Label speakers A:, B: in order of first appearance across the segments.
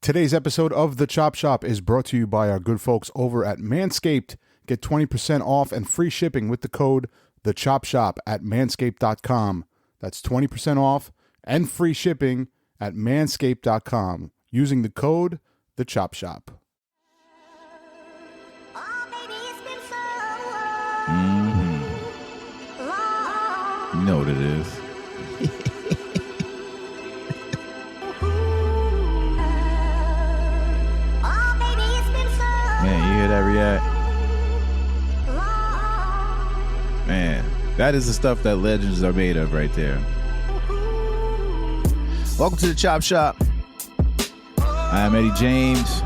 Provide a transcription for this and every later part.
A: Today's episode of The Chop Shop is brought to you by our good folks over at Manscaped. Get 20% off and free shipping with the code The Chop Shop at manscaped.com. That's 20% off and free shipping at manscaped.com using the code The Chop Shop.
B: You know what it is. Man, you hear that react? Man, that is the stuff that legends are made of right there. Welcome to the Chop Shop. I'm Eddie James.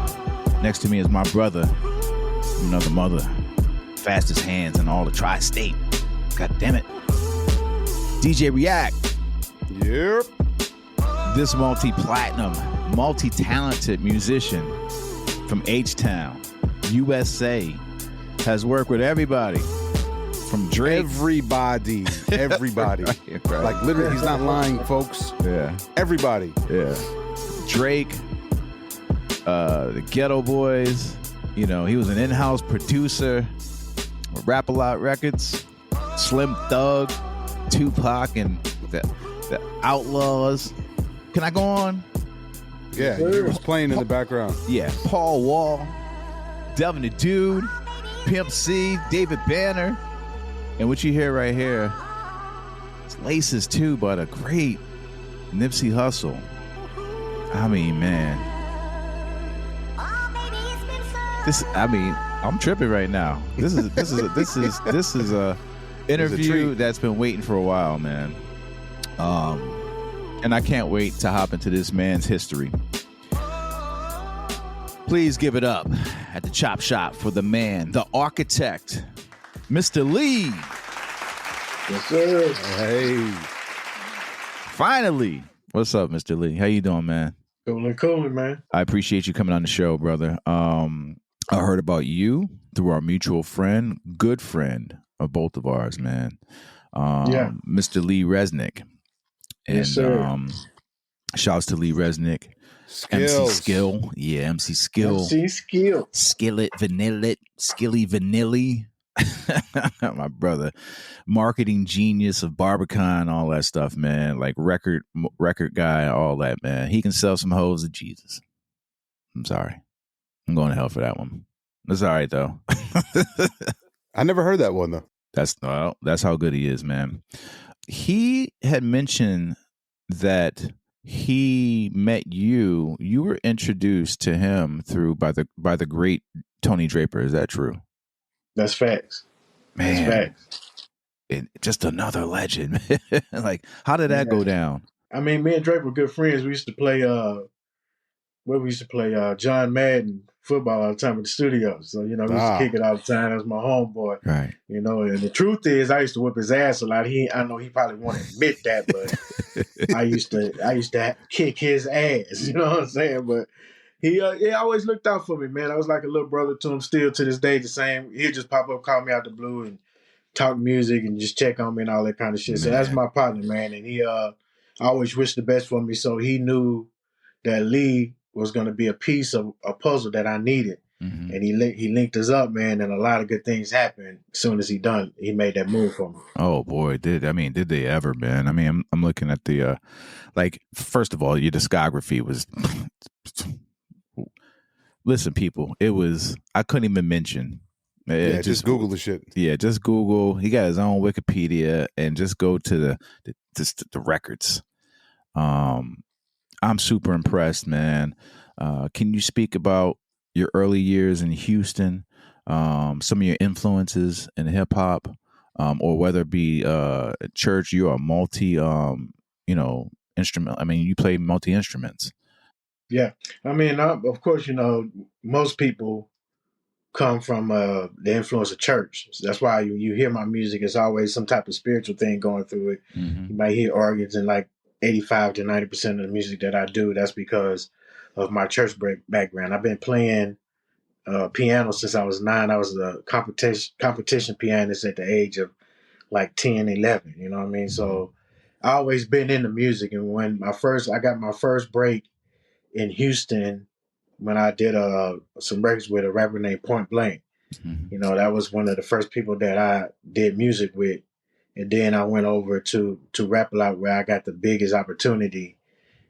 B: Next to me is my brother, another mother, fastest hands in all the tri-state. God damn it. DJ React.
A: Yep.
B: This multi-platinum, multi-talented musician from H-Town, USA, has worked with everybody from Drake.
A: Everybody.
B: Right.
A: Like, literally, he's not lying, folks.
B: Yeah.
A: Everybody.
B: Yeah. Drake, the Ghetto Boys. You know, he was an in-house producer with Rap-A-Lot Records, Slim Thug, Tupac, and the Outlaws. Can I go on?
A: Yeah, he was playing in the background.
B: Yeah, Paul Wall, Devin the Dude, Pimp C, David Banner, and what you hear right here, it's Laces too, but a great Nipsey Hussle. I mean, man, I'm tripping right now. This is a interview that's been waiting for a while, man. And I can't wait to hop into this man's history. Please give it up at the Chop Shop for the man, the architect, Mr. Lee.
C: Yes, sir.
A: Hey.
B: Finally. What's up, Mr. Lee? How you doing, man?
C: Cooling, man.
B: I appreciate you coming on the show, brother. I heard about you through our mutual friend, good friend of both of ours, man. Mr. Lee Resnick. And,
C: yes, sir.
B: Shouts to Lee Resnick.
A: Skills.
B: MC Skill. Yeah, MC Skill.
C: MC Skill.
B: Skillet Vanillit. Skilly Vanilli. My brother. Marketing genius of Barbican, all that stuff, man. Like record guy, all that, man. He can sell some hoes to Jesus. I'm sorry. I'm going to hell for that one. That's all right, though.
A: I never heard that one, though.
B: That's how good he is, man. He had mentioned that he met you. You were introduced to him by the great Tony Draper. Is that true?
C: That's facts.
B: Man,
C: that's facts.
B: Just another legend. Like, how did that go down?
C: I mean, me and Drake were good friends. We used to play John Madden football all the time in the studio. So, we used to kick it all the time. That was my homeboy.
B: Right.
C: And the truth is I used to whip his ass a lot. I know he probably won't admit that, but I used to kick his ass. You know what I'm saying? But he always looked out for me, man. I was like a little brother to him still to this day, the same. He'd just pop up, call me out the blue and talk music and just check on me and all that kind of shit. Man. So that's my partner, man. And he always wished the best for me. So he knew that Lee was going to be a piece of a puzzle that I needed. Mm-hmm. And he linked us up, man, and a lot of good things happened as soon as he made that move for me.
B: Oh boy, did they ever, man? I mean, I'm looking at the first of all, your discography was listen, people, it was, I couldn't even mention.
A: Just Google the shit.
B: Yeah, just Google. He got his own Wikipedia and just go to the records. I'm super impressed, man. Can you speak about your early years in Houston, some of your influences in hip hop, or whether it be at church? You're a multi, instrument. I mean, you play multi instruments.
C: Yeah, I mean, of course, most people come from the influence of church. So that's why you hear my music. It's always some type of spiritual thing going through it. Mm-hmm. You might hear organs in like 85 to 90% of the music that I do. That's because of my church background. I've been playing piano since I was 9. I was a competition pianist at the age of like 10, 11. You know what I mean? So I always been into music. And when I got my first break in Houston when I did some records with a rapper named Point Blank.
B: Mhm.
C: You know, that was one of the first people that I did music with. And then I went over to Rap A Lot, where I got the biggest opportunity.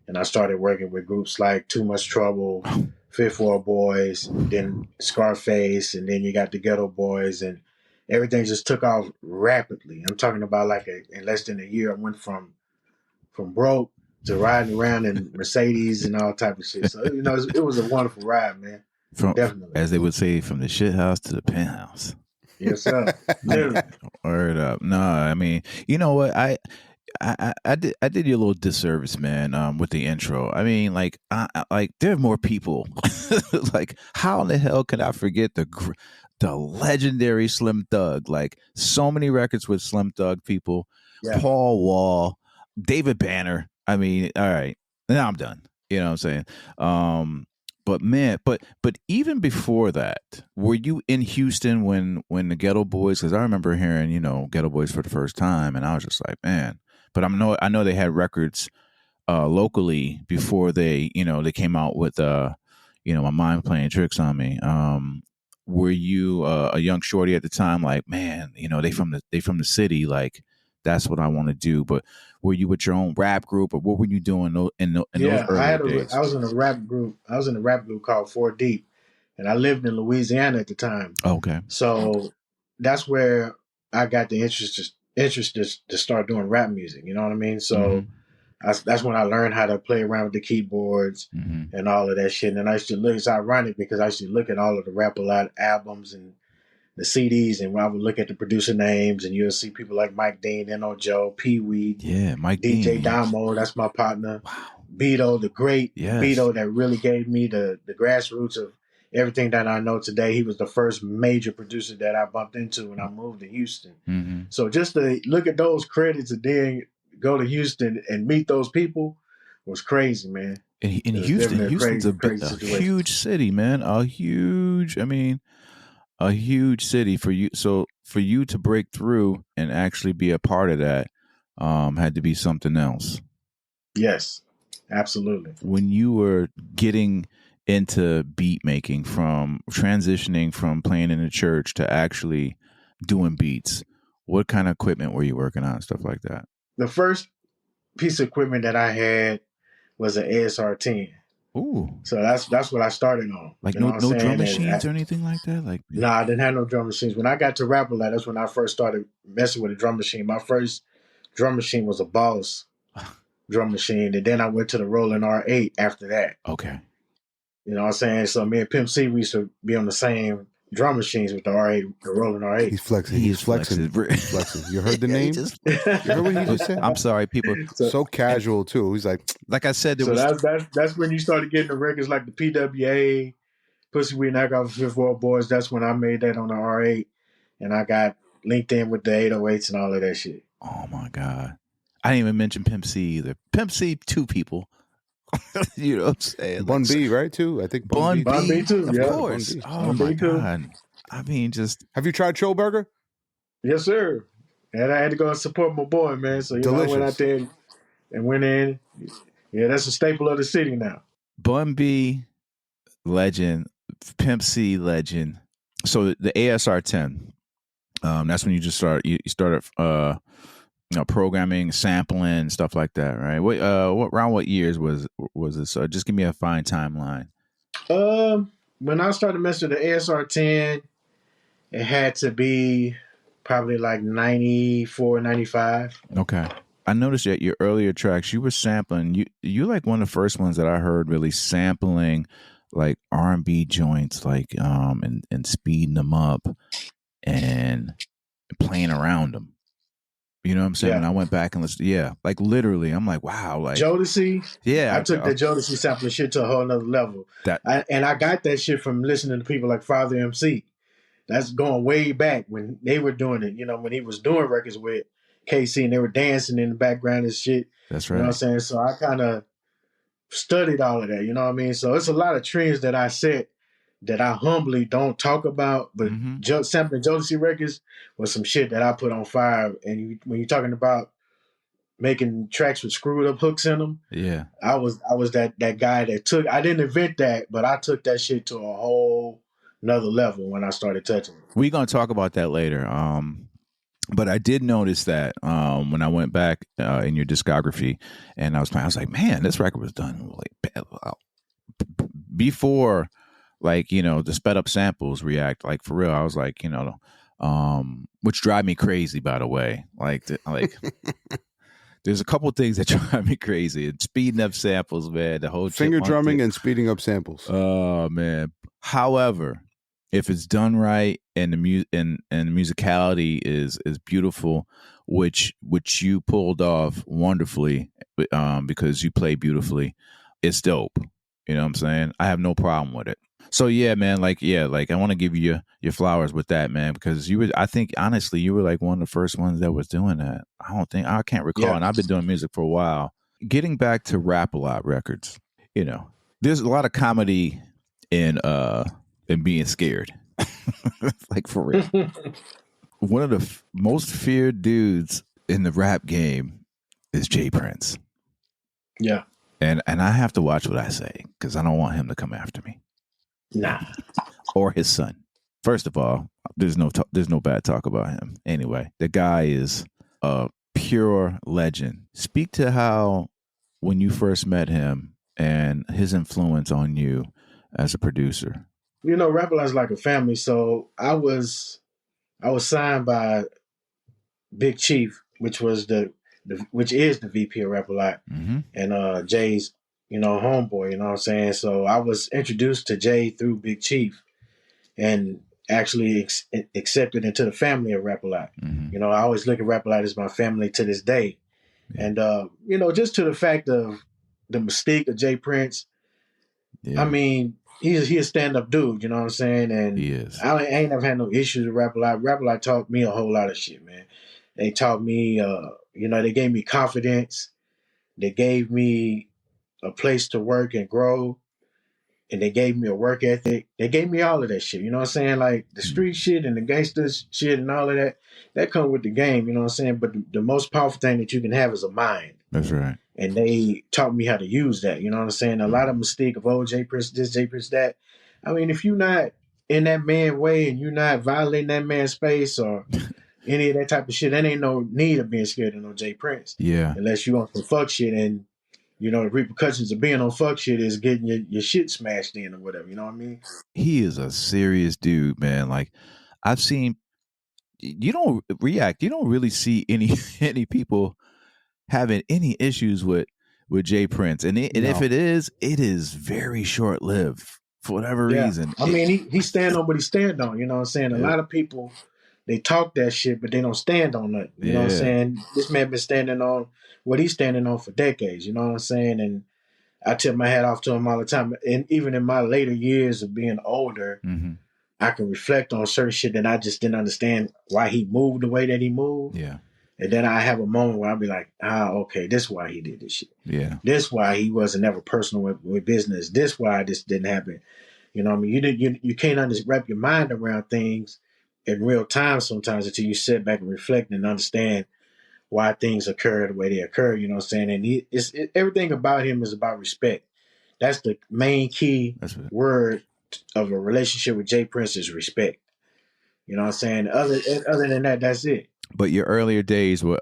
C: And I started working with groups like Too Much Trouble, Fifth Ward Boys, then Scarface, and then you got the Ghetto Boys, and everything just took off rapidly. I'm talking about like in less than a year, I went from broke to riding around in Mercedes and all type of shit. So you know, it was a wonderful ride, man.
B: From,
C: Definitely.
B: as they would say, from the shit house to the penthouse.
C: Yes, sir. Literally.
B: Word up. No, I mean, you know what? I did you a little disservice, man, with the intro. I mean, like, like there are more people. Like, how in the hell could I forget the legendary Slim Thug? Like, so many records with Slim Thug people.
C: Yeah.
B: Paul Wall, David Banner. I mean, all right, now I'm done. You know what I'm saying? But man, but even before that, were you in Houston when the Ghetto Boys? Because I remember hearing, you know, Ghetto Boys for the first time, and I was just like, man. But I know they had records locally before they, you know, they came out with you know, My Mind Playing Tricks on Me. Were you a young shorty at the time? Like, man, you know, they from the city. Like, that's what I want to do. But were you with your own rap group, or what were you doing in those earlier days?
C: I was in a rap group. I was in a rap group called Four Deep, and I lived in Louisiana at the time.
B: Okay.
C: So that's where I got the interest to start doing rap music. You know what I mean? So that's when I learned how to play around with the keyboards and all of that shit. And I used to look. It's ironic because I used to look at all of the Rap A Lot albums and the CDs, and I would look at the producer names, and you'll see people like Mike Dean, N.O. Joe, Pee Wee,
B: Yeah, Mike
C: DJ
B: Dean.
C: Damo, that's my partner.
B: Wow.
C: Beto, the great
B: Yes.
C: Beto that really gave me the grassroots of everything that I know today. He was the first major producer that I bumped into when I moved to Houston. So just to look at those credits and then go to Houston and meet those people was crazy, man.
B: In
C: It was
B: Houston,
C: definitely
B: Houston's a
C: situation.
B: huge city, man. A huge city for you. So for you to break through and actually be a part of that, had to be something else.
C: Yes, absolutely.
B: When you were getting into beat making, from transitioning from playing in the church to actually doing beats, what kind of equipment were you working on, stuff like that?
C: The first piece of equipment that I had was an ASR 10.
B: Ooh.
C: So that's what I started on.
B: Like,
C: you know
B: no drum machines or anything like that? Like,
C: no, I didn't have no drum machines. When I got to Rap A Lot, that's when I first started messing with a drum machine. My first drum machine was a Boss drum machine, and then I went to the Roland R8 after that.
B: Okay.
C: You know what I'm saying? So me and Pimp C, we used to be on the same drum machines with the R8, the Roland R8.
A: He's flexing. He's flexing. He's flexing. You heard the name? You heard what he just said?
B: I'm sorry, people.
A: So casual too. He's like
B: I said,
C: that's when you started getting the records like the PWA, Pussy Weed Knockoff, Fifth Ward Boys. That's when I made that on the R8, and I got linked in with the 808s and all of that shit.
B: Oh my God. I didn't even mention Pimp C either. Pimp C, two people. You know what I'm saying?
A: Bun B, right? Too. I think
B: Bun B
C: too.
B: Of
C: Yeah.
B: course.
A: Bun B.
B: Oh my God. I mean, just.
A: Have you tried Cho Burger?
C: Yes, sir. And I had to go and support my boy, man. So I went out there and went in. Yeah, that's a staple of the city now.
B: Bun B, legend. Pimp C, legend. So the ASR 10. That's when you just started programming, sampling, stuff like that, right? What years was this? Just give me a fine timeline.
C: When I started messing with the ASR 10, it had to be probably like 94, 95.
B: Okay. I noticed that your earlier tracks, you were sampling. You like one of the first ones that I heard really sampling like R&B joints, like and speeding them up and playing around them. You know what I'm saying?
C: Yeah.
B: And I went back and listened. Yeah, like literally, I'm like, wow, like
C: Jodeci.
B: Yeah,
C: I took the Jodeci sampling shit to a whole nother level. And I got that shit from listening to people like Father MC. That's going way back when they were doing it. You know, when he was doing records with KC and they were dancing in the background and shit.
B: That's right.
C: You know what I'm saying? So I kind of studied all of that. You know what I mean? So it's a lot of trends that I set that I humbly don't talk about, but sampling Jodeci records was some shit that I put on fire. And when you're talking about making tracks with screwed up hooks in them.
B: Yeah.
C: I was that guy that took. I didn't invent that, but I took that shit to a whole another level when I started touching it.
B: We're gonna talk about that later. But I did notice that when I went back in your discography and I was like, man, this record was done like before, like, the sped up samples react. Like, for real, I was like, which drive me crazy, by the way. Like there's a couple things that drive me crazy. And speeding up samples, man. The whole
A: finger drumming and speeding up samples.
B: Oh man. However, if it's done right and the and the musicality is beautiful, which you pulled off wonderfully, because you play beautifully, it's dope. You know what I'm saying? I have no problem with it. So yeah, man, like I want to give you your flowers with that, man, because I think honestly you were like one of the first ones that was doing that. I can't recall,
C: Yeah.
B: and I've been doing music for a while. Getting back to Rap-A-Lot records, there's a lot of comedy in being scared. Like, for real. One of the most feared dudes in the rap game is Jay Prince.
C: Yeah.
B: And I have to watch what I say because I don't want him to come after me.
C: Nah.
B: Or his son. First of all, there's no bad talk about him. Anyway, the guy is a pure legend. Speak to how, when you first met him and his influence on you as a producer.
C: Rap-A-Lot's like a family. So I was signed by Big Chief, which is the VP of Rap-A-Lot,
B: Mm-hmm.
C: and Jay's homeboy. You know what I'm saying? So I was introduced to Jay through Big Chief, and actually accepted into the family of Rap-A-Lot.
B: Mm-hmm.
C: I always look at Rap-A-Lot as my family to this day,
B: Yeah.
C: and just to the fact of the mystique of Jay Prince.
B: Yeah.
C: I mean, he's a stand-up dude, you know what I'm saying? And
B: He is.
C: I ain't never had no issues with Rap-A-Lot. Rap-A-Lot taught me a whole lot of shit, man. They taught me, they gave me confidence. They gave me a place to work and grow. And they gave me a work ethic. They gave me all of that shit, you know what I'm saying? Like the street shit and the gangster shit and all of that come with the game, you know what I'm saying? But the most powerful thing that you can have is a mind.
B: That's right.
C: And they taught me how to use that. You know what I'm saying? A lot of mystique of, Jay Prince this, Jay Prince that. I mean, if you're not in that man way and you're not violating that man's space or any of that type of shit, that ain't no need of being scared of no Jay Prince.
B: Yeah.
C: Unless you on some fuck shit, and the repercussions of being on fuck shit is getting your shit smashed in or whatever. You know what I mean?
B: He is a serious dude, man. Like, I've seen, you don't really see any people having any issues with Jay Prince, and if it is very short lived for whatever reason.
C: I mean, he stand on what he stand on. You know what I'm saying? A lot of people, they talk that shit, but they don't stand on it. You know what I'm saying? This man been standing on what he's standing on for decades. You know what I'm saying? And I tip my hat off to him all the time. And even in my later years of being older,
B: Mm-hmm.
C: I can reflect on certain shit that I just didn't understand why he moved the way that he moved.
B: Yeah.
C: And then I have a moment where I'll be like, okay, this is why he did this shit.
B: Yeah.
C: This why he wasn't ever personal with business. This why this didn't happen. You know what I mean? You can't wrap your mind around things in real time sometimes until you sit back and reflect and understand why things occur the way they occur. You know what I'm saying? And everything about him is about respect. That's the main key word of a relationship with Jay Prince is respect. You know what I'm saying? Other than that, that's it.
B: But your earlier days with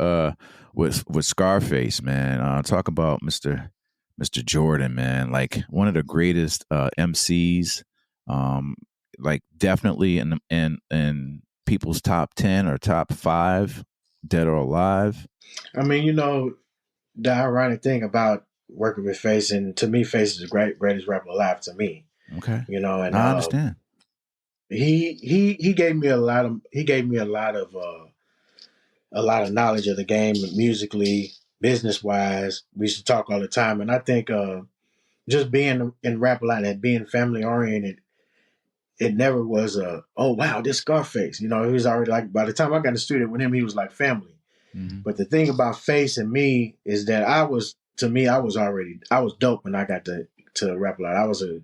B: Scarface, man. Talk about Mr. Jordan, man. Like one of the greatest MCs. Like definitely in people's top 10 or top 5, dead or alive.
C: I mean, the ironic thing about working with Face, and to me, Face is the greatest rapper alive to me.
B: Okay.
C: And
B: I understand.
C: He gave me a lot of knowledge of the game musically, business wise. We used to talk all the time, and I think just being in Rap-A-Lot and being family oriented, it never was oh wow, this Scarface. He was already like, by the time I got in the studio with him, he was like family.
B: Mm-hmm.
C: But the thing about Face and me is that I was dope when I got to Rap-A-Lot. I was a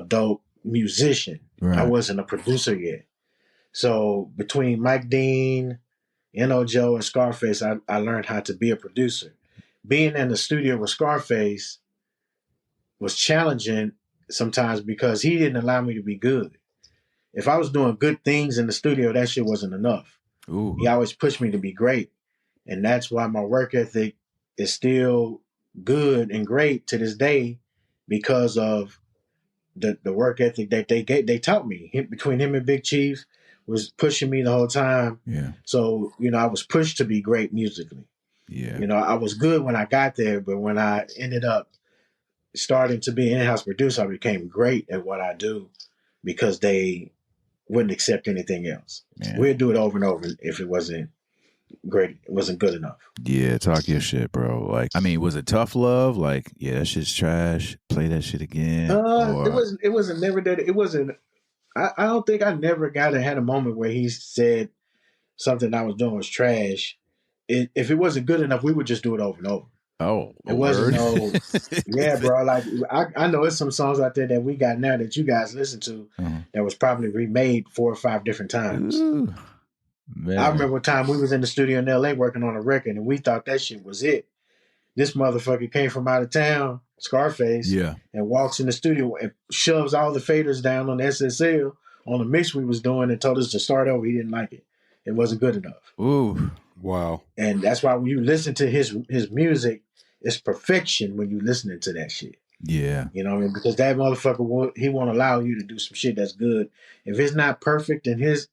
C: dope musician.
B: Right.
C: I wasn't a producer yet. So between Mike Dean, N.O. Joe, and Scarface, I learned how to be a producer. being in the studio with Scarface was challenging sometimes because he didn't allow me to be good. If I was doing good things in the studio, that shit wasn't enough.
B: Ooh.
C: He always pushed me to be great. And that's why my work ethic is still good and great to this day because of the work ethic that they taught me. Between him and Big Chief was pushing me the whole time.
B: Yeah.
C: So, I was pushed to be great musically.
B: Yeah.
C: I was good when I got there, but when I ended up starting to be an in-house producer, I became great at what I do because they wouldn't accept anything else.
B: Man.
C: We'd do it over and over if it wasn't great, it wasn't good enough.
B: Yeah, talk your shit, bro. Like, I mean, was it tough love? Like, yeah, that shit's trash. Play that shit again.
C: It wasn't never that. It wasn't. I don't think I never had a moment where he said something I was doing was trash. If it wasn't good enough, we would just do it over and over.
B: Oh,
C: it wasn't
B: word?
C: yeah, bro. Like I know there's some songs out there that we got now that you guys listen to that was probably remade 4 or 5 different times.
B: Ooh, man.
C: I remember a time we was in the studio in LA working on a record and we thought that shit was it. This motherfucker came from out of town, Scarface, and walks in the studio and shoves all the faders down on the SSL on the mix we was doing and told us to start over. He didn't like it. It wasn't good enough.
B: Ooh.
A: Wow.
C: And that's why when you listen to his music, it's perfection when you listening to that shit.
B: Yeah.
C: You know what I mean? Because that motherfucker, he won't allow you to do some shit that's good. If it's not perfect in his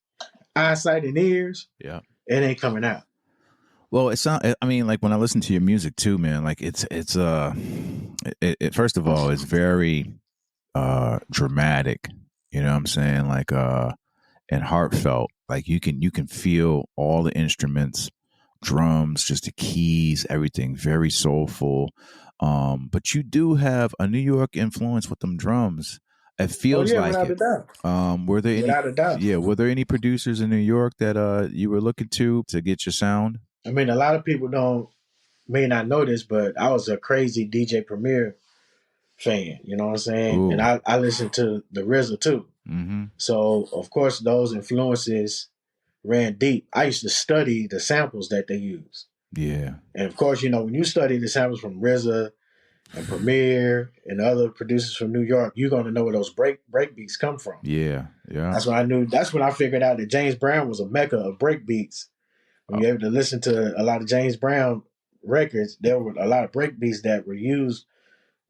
C: eyesight and ears, it ain't coming out.
B: Well, it's not. I mean, like when I listen to your music too, man. Like it's first of all, it's very dramatic. You know what I'm saying? Like and heartfelt. Like you can feel all the instruments, drums, just the keys, everything. Very soulful. But you do have a New York influence with them drums. It feels like
C: without
B: it.
C: a doubt.
B: Were there
C: without a doubt.
B: Yeah, were there any producers in New York that you were looking to get your sound?
C: I mean, a lot of people may not know this, but I was a crazy DJ Premier fan. You know what I'm saying?
B: Ooh.
C: And I listened to the RZA too.
B: Mm-hmm.
C: So of course those influences ran deep. I used to study the samples that they use.
B: Yeah.
C: And of course, when you study the samples from RZA and Premier and other producers from New York, you're going to know where those break beats come from.
B: Yeah. Yeah.
C: That's when I knew. That's when I figured out that James Brown was a mecca of break beats. When you're able to listen to a lot of James Brown records, there were a lot of break beats that were used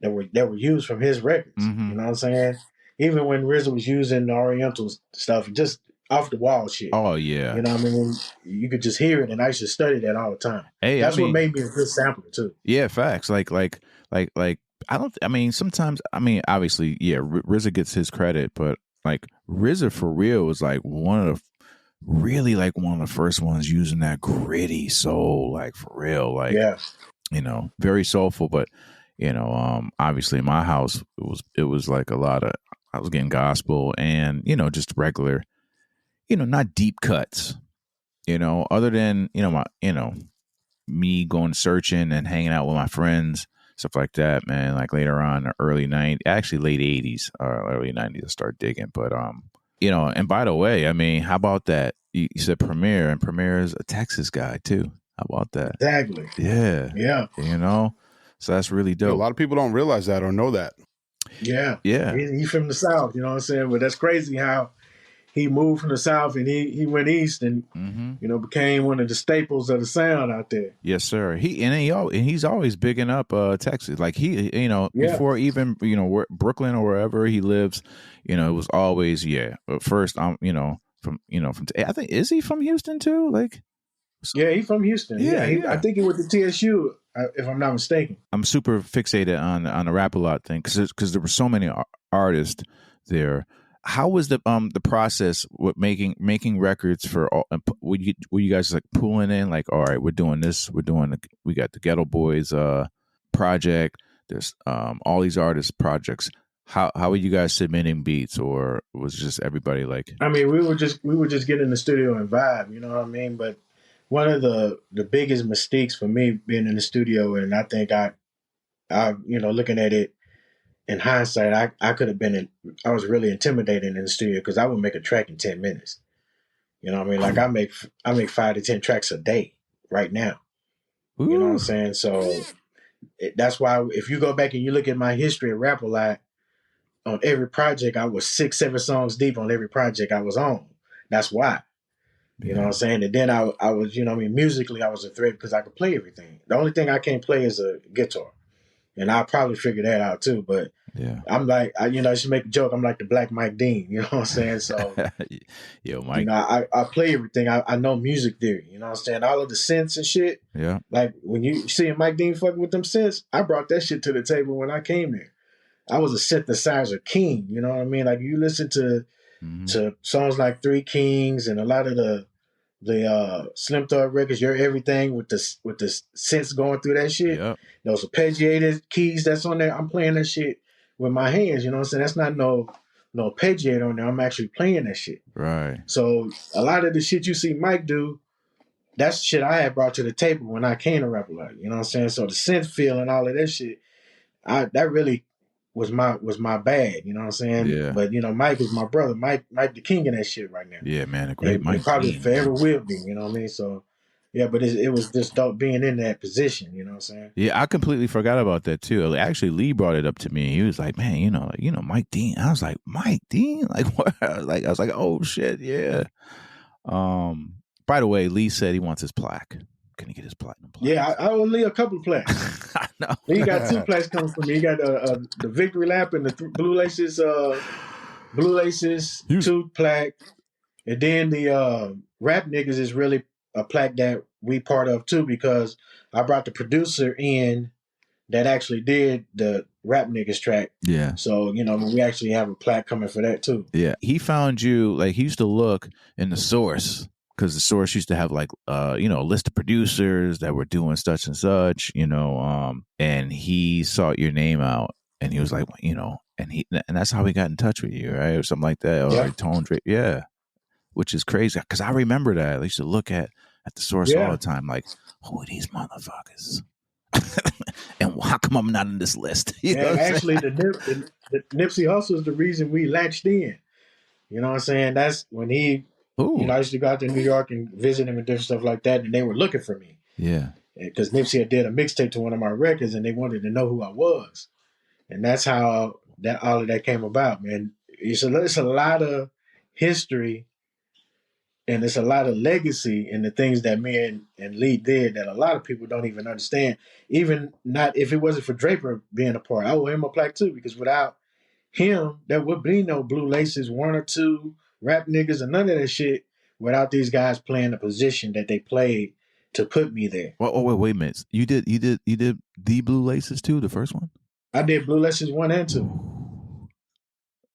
C: from his records.
B: Mm-hmm.
C: You know what I'm saying? Even when RZA was using the Oriental stuff, just off the wall shit.
B: Oh yeah.
C: You know what I mean? You could just hear it, and I used to study that all the time.
B: Hey,
C: that's what made me a good sampler too.
B: Yeah, facts. Like I don't. I mean, sometimes. I mean, obviously, yeah. RZA gets his credit, but like RZA for real was like one of the first ones using that gritty soul, like for real, like very soulful. But obviously, in my house, it was like a lot of. I was getting gospel and just regular, not deep cuts, other than me going searching and hanging out with my friends. Stuff like that, man. Like later on, early 90s, actually late 80s, early 90s, I started digging. But, and by the way, I mean, how about that? You said Premier, and Premier is a Texas guy, too. How about that?
C: Exactly.
B: Yeah. Yeah. So that's really dope.
A: Yeah, a lot of people don't realize that or know that.
C: Yeah.
B: Yeah.
C: He's from the South, you know what I'm saying? But that's crazy how he moved from the South and he went east and became one of the staples of the sound out there.
B: Yes, sir. He's always bigging up Texas. Like before even Brooklyn or wherever he lives, it was always But first, from I think is he from Houston too? Like,
C: yeah, he's from Houston. Yeah. I think he went to TSU, if I'm not mistaken.
B: I'm super fixated on the Rap-A-Lot thing because there were so many artists there. How was the process with making records for all? Were you guys like pulling in like, all right, we're doing this, we got the Ghetto Boys project. There's all these artist projects. How were you guys submitting beats, or was it just everybody like?
C: I mean, we would just get in the studio and vibe. You know what I mean? But one of the biggest mistakes for me being in the studio, and I think I looking at it. In hindsight, I could have I was really intimidating in the studio because I would make a track in 10 minutes. You know what I mean? Like I make 5 to 10 tracks a day right now. Ooh. You know what I'm saying? So That's why if you go back and you look at my history at Rap a Lot, on every project I was 6, 7 songs deep on every project I was on. That's why. You know what I'm saying? And then I was, you know what I mean, musically I was a threat because I could play everything. The only thing I can't play is a guitar. And I'll probably figure that out too. But
B: Yeah.
C: I'm like, I should make a joke. I'm like the Black Mike Dean. You know what I'm saying? So,
B: Yo, Mike.
C: you know, I play everything. I know music theory. You know what I'm saying? All of the synths and shit.
B: Yeah.
C: Like when you see Mike Dean fucking with them synths, I brought that shit to the table when I came there. I was a synthesizer king. You know what I mean? Like you listen to songs like Three Kings and a lot of the Slim Thug records, You're Everything with the synths going through that shit.
B: Yep.
C: Those arpeggiated keys that's on there. I'm playing that shit with my hands. You know what I'm saying? That's not no arpeggiator on there. I'm actually playing that shit.
B: Right.
C: So a lot of the shit you see Mike do, that's shit I had brought to the table when I came to Rap a Lot. You know what I'm saying? So the synth feel and all of that shit, that really was my bag, you know what I'm saying?
B: Yeah.
C: But you know, Mike is my brother. Mike the king of that shit right now.
B: Yeah, man, a great Mike.
C: Probably forever will be, you know what I mean? So yeah, but it was just dope being in that position, you know what I'm saying?
B: Yeah, I completely forgot about that too. Actually, Lee brought it up to me. He was like, "Man, you know, Mike Dean." I was like, "Mike Dean?" Like what? Like I was like, "Oh shit, yeah." By the way, Lee said he wants his plaque. Can he get his platinum plaque?
C: Yeah, I owe Lee a couple of plaques.
B: I know.
C: Lee got 2 plaques coming from me. He got the Victory Lap and the Blue Laces 2 plaque. And then the Rap Niggas is really a plaque that we part of too, because I brought the producer in that actually did the Rap Niggas track.
B: Yeah.
C: So, you know, we actually have a plaque coming for that too.
B: Yeah. He found you, like he used to look in the source, because the source used to have like a list of producers that were doing such and such, and he sought your name out and he was like, and that's how he got in touch with you, right? Or something like that. Or Tone Drake. Yeah. Which is crazy. Because I remember that. I used to look at the source all the time, like, who are these motherfuckers? And how come I'm not in this list?
C: Actually, the Nipsey Hussle is the reason we latched in. You know what I'm saying? That's when he, I used to go out to New York and visit him and different stuff like that, and they were looking for me.
B: Yeah.
C: Because Nipsey had did a mixtape to one of my records, and they wanted to know who I was. And that's how all of that came about, man. It's a lot of history, and it's a lot of legacy in the things that me and Lee did that a lot of people don't even understand. Even not if it wasn't for Draper being a part, I owe him a plaque too, because without him, there would be no Blue Laces, 1 or 2 Rap Niggas, and none of that shit without these guys playing the position that they played to put me there.
B: Well, wait a minute. You did the Blue Laces too, the first one?
C: I did Blue Laces 1 and 2.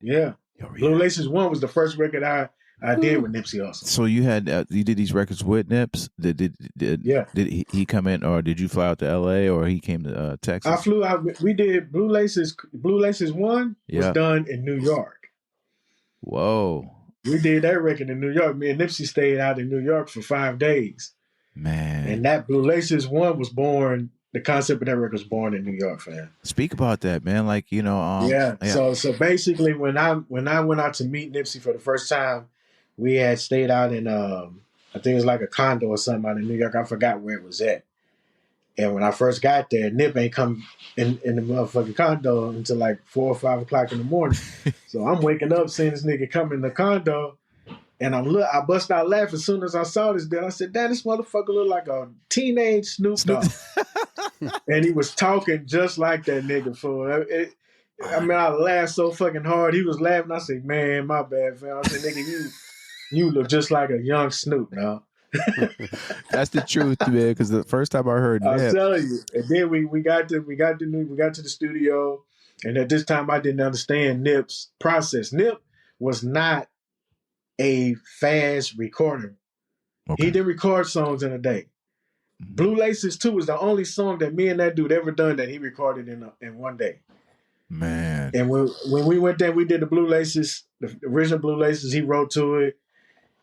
C: Yeah. Blue Laces 1 was the first record I did with Nipsey Hussle.
B: So you did these records with Nips? Did he come in, or did you fly out to LA, or he came to Texas?
C: I flew out. We did Blue Laces 1 was done in New York.
B: Whoa.
C: We did that record in New York. Me and Nipsey stayed out in New York for 5 days.
B: Man.
C: And that Blue Laces 1 was born, the concept of that record was born in New York, fam.
B: Speak about that, man. Like,
C: So basically when I went out to meet Nipsey for the first time, we had stayed out in I think it was like a condo or something out in New York. I forgot where it was at. And when I first got there, Nip ain't come in the motherfucking condo until like 4 or 5 o'clock in the morning. So I'm waking up seeing this nigga come in the condo, and I bust out laughing as soon as I saw this dude. I said, "Damn, this motherfucker look like a teenage Snoop Dogg." And he was talking just like that nigga, fool. I laughed so fucking hard. He was laughing. I said, "Man, my bad, fam." I said, "Nigga, you look just like a young Snoop now."
B: That's the truth, man. Because the first time I heard Nip,
C: I'm telling you, and then we got to the studio, and at this time I didn't understand Nip's process. Nip was not a fast recorder. Okay. He didn't record songs in a day. Blue Laces 2 was the only song that me and that dude ever done that he recorded in one day.
B: Man.
C: And when we went there, we did the Blue Laces, the original Blue Laces. He wrote to it.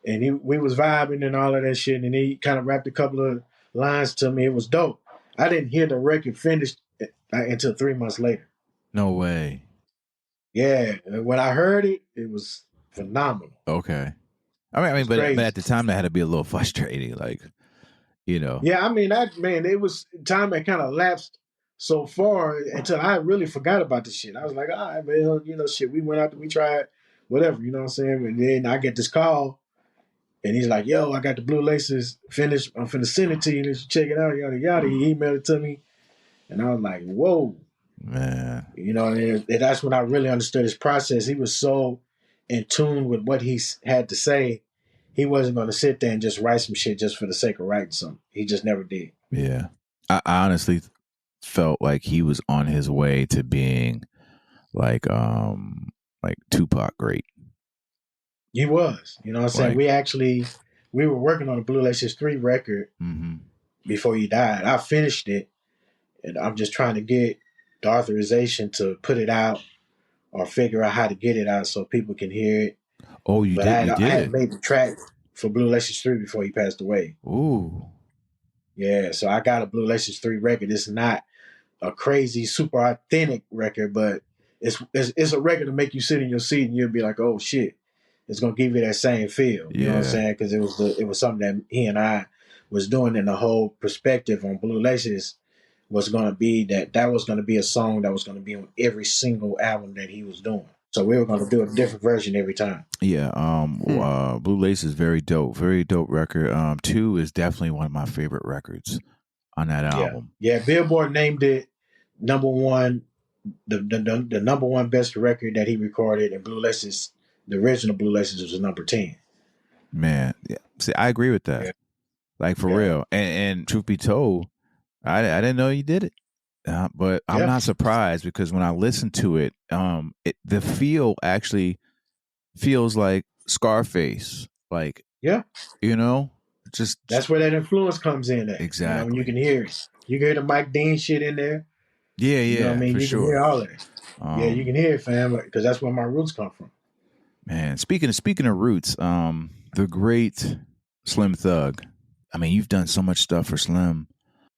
C: And we was vibing and all of that shit, and he kind of rapped a couple of lines to me. It was dope. I didn't hear the record finished until 3 months later.
B: No way.
C: Yeah, when I heard it, it was phenomenal.
B: Okay. I mean, but at the time that had to be a little frustrating, like,
C: Yeah, I mean, it was time that kind of lapsed so far until I really forgot about the shit. I was like, all right, man, shit. We went out, we tried, whatever, you know what I'm saying. And then I get this call, and he's like, yo, I got the Blue Laces finished. I'm finna send it to you. And you check it out, yada yada. He emailed it to me, and I was like, whoa,
B: Man.
C: and that's when I really understood his process. He was so in tune with what he had to say. He wasn't going to sit there and just write some shit just for the sake of writing something. He just never did.
B: Yeah. I honestly felt like he was on his way to being like Tupac great.
C: He was. You know what I'm saying?
B: Like,
C: we were working on a Blue Laces 3 record before he died. I finished it, and I'm just trying to get the authorization to put it out or figure out how to get it out so people can hear it.
B: Oh, you
C: But
B: did?
C: I had made the track for Blue Laces 3 before he passed away.
B: Ooh.
C: Yeah, so I got a Blue Laces 3 record. It's not a crazy, super authentic record, but it's a record to make you sit in your seat and you'll be like, oh shit. It's gonna give you that same feel. You know what I'm saying? Because it was something that he and I was doing, and the whole perspective on Blue Laces was gonna be that was gonna be a song that was gonna be on every single album that he was doing. So we were gonna do a different version every time.
B: Yeah, Blue Lace is very dope record. 2 is definitely one of my favorite records on that album.
C: Yeah. Billboard named it number one, the number one best record that he recorded, and Blue Laces, the original Blue Laces, was number 10.
B: Man, yeah. See, I agree with that.
C: Yeah.
B: Like for real. And truth be told, I didn't know you did it. But I'm not surprised because when I listen to it, the feel actually feels like Scarface. Like, just
C: that's where that influence comes in at.
B: Exactly.
C: You can hear it. You can hear the Mike Dean shit in there.
B: Yeah,
C: you know what I mean?
B: For
C: you
B: sure.
C: can hear all of it. You can hear it, fam, because that's where my roots come from.
B: Man, speaking of roots, the great Slim Thug. I mean, you've done so much stuff for Slim.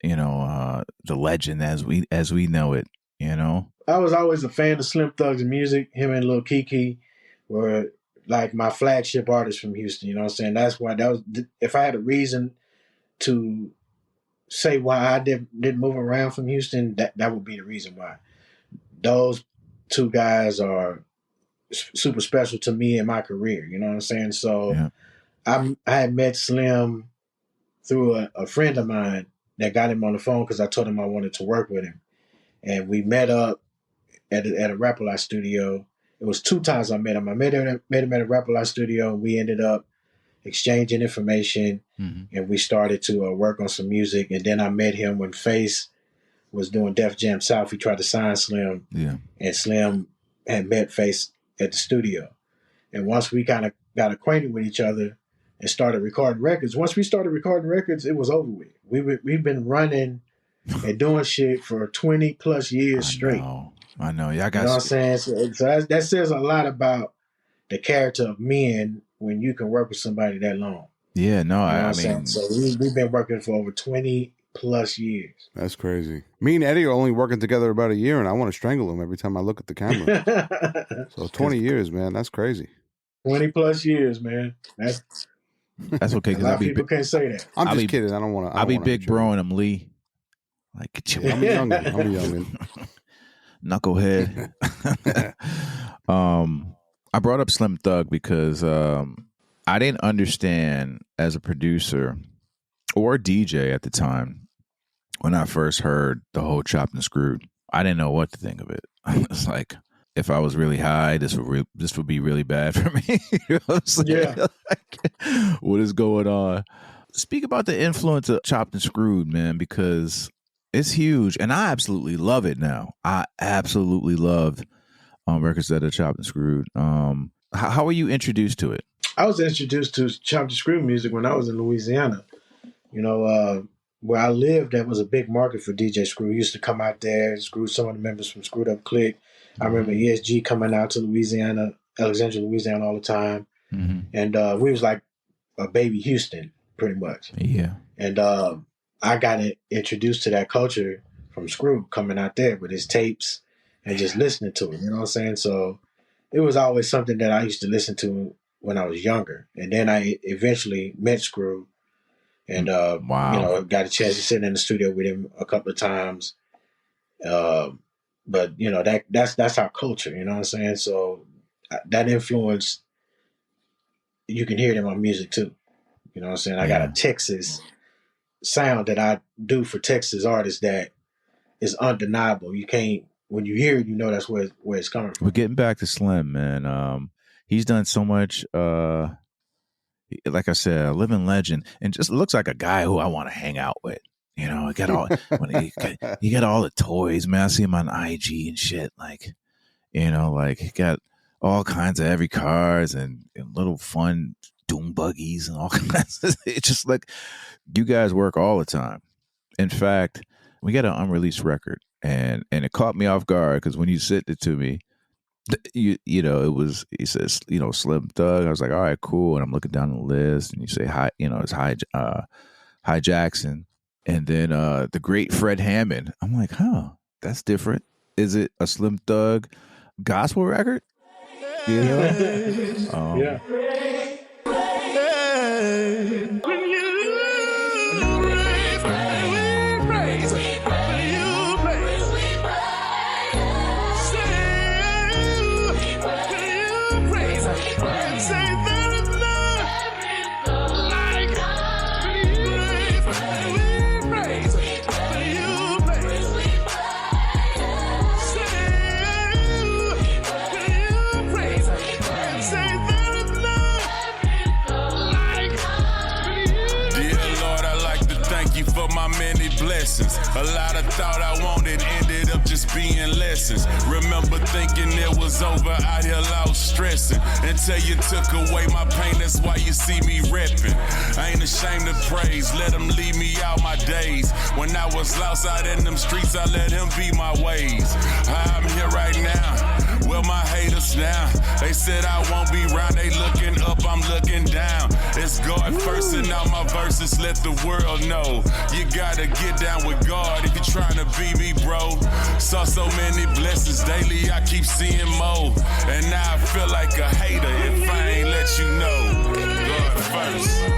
B: The legend as we know it.
C: I was always a fan of Slim Thug's music. Him and Lil Kiki were like my flagship artists from Houston. You know what I'm saying? That's why if I had a reason to say why I didn't move around from Houston, that would be the reason why. Those two guys are super special to me in my career. You know what I'm saying? So I had met Slim through a friend of mine that got him on the phone because I told him I wanted to work with him. And we met up at a Rap Lot studio. It was 2 times I met him. I met him at a Rap Lot studio. And we ended up exchanging information, and we started to work on some music. And then I met him when Face was doing Def Jam South. He tried to sign Slim, and Slim had met Face at the studio. And once we kind of got acquainted with each other and started recording records, once we started recording records, it was over with. We've been running and doing shit for 20 plus years straight.
B: I know. Yeah,
C: you know what I'm saying? So that says a lot about the character of men when you can work with somebody that long.
B: Yeah, no, I
C: mean, so we've been working for over 20 plus years.
A: That's crazy. Me and Eddie are only working together about a year, and I want to strangle him every time I look at the camera. So 20 years, man. That's crazy.
C: 20 plus years, man. That's
B: okay.
C: A lot of people can't say that.
A: I'm just kidding. I don't want to.
B: I'll be big broing him, Lee. Like, get you.
A: I'm a youngin.
B: Knucklehead. I brought up Slim Thug because I didn't understand as a producer or DJ at the time when I first heard the whole Chopped and Screwed. I didn't know what to think of it. It's like, if I was really high, this would be really bad for me. You know what I'm saying?
C: Yeah.
B: Like, what is going on? Speak about the influence of Chopped and Screwed, man, because it's huge, and I absolutely love it now. I absolutely loved records that are Chopped and Screwed. How were you introduced to it?
C: I was introduced to Chopped and Screwed music when I was in Louisiana. Where I lived, that was a big market for DJ Screw. He used to come out there, screw some of the members from Screwed Up Click. I remember ESG coming out to Louisiana, Alexandria, Louisiana all the time. And we was like a baby Houston, pretty much.
B: Yeah.
C: And I got introduced to that culture from Screw coming out there with his tapes and just listening to it. You know what I'm saying? So it was always something that I used to listen to when I was younger. And then I eventually met Screw and got a chance to sit in the studio with him a couple of times. But that's our culture. You know what I'm saying? So that influence, you can hear it in my music too. You know what I'm saying? I got a Texas sound that I do for Texas artists that is undeniable. You can't, when you hear it, you know that's where it's coming from.
B: We're getting back to Slim, man. He's done so much. Like I said, a living legend, and just looks like a guy who I want to hang out with. You know, he got all the toys, man. I see him on IG and shit. Like, you know, like he got all kinds of every cars and little fun doom buggies and all kinds. It's just like you guys work all the time. In fact, we got an unreleased record, and it caught me off guard because when you sent it to me, you know, it was, he says, you know, Slim Thug. I was like, all right, cool. And I'm looking down the list, and you say hi, you know, it's Hi Jackson, and then the great Fred Hammond. I'm like, huh, that's different. Is it a Slim Thug gospel record? You know?
C: Yeah.
D: A lot of thought I wanted ended up just being lessons. Remember thinking it was over, out here lost stressing. Until you took away my pain, that's why you see me repping. I ain't ashamed to praise, let him lead me out my days. When I was lost out in them streets, I let him be my ways. I'm here right now, well my haters now. They said I won't be round, they looking up, I'm looking down. It's God first and all my verses let the world know. You gotta get down with God if you're trying to be me, bro. Saw so many blessings daily, I keep seeing more. And now I feel like a hater if I ain't let you know. God first.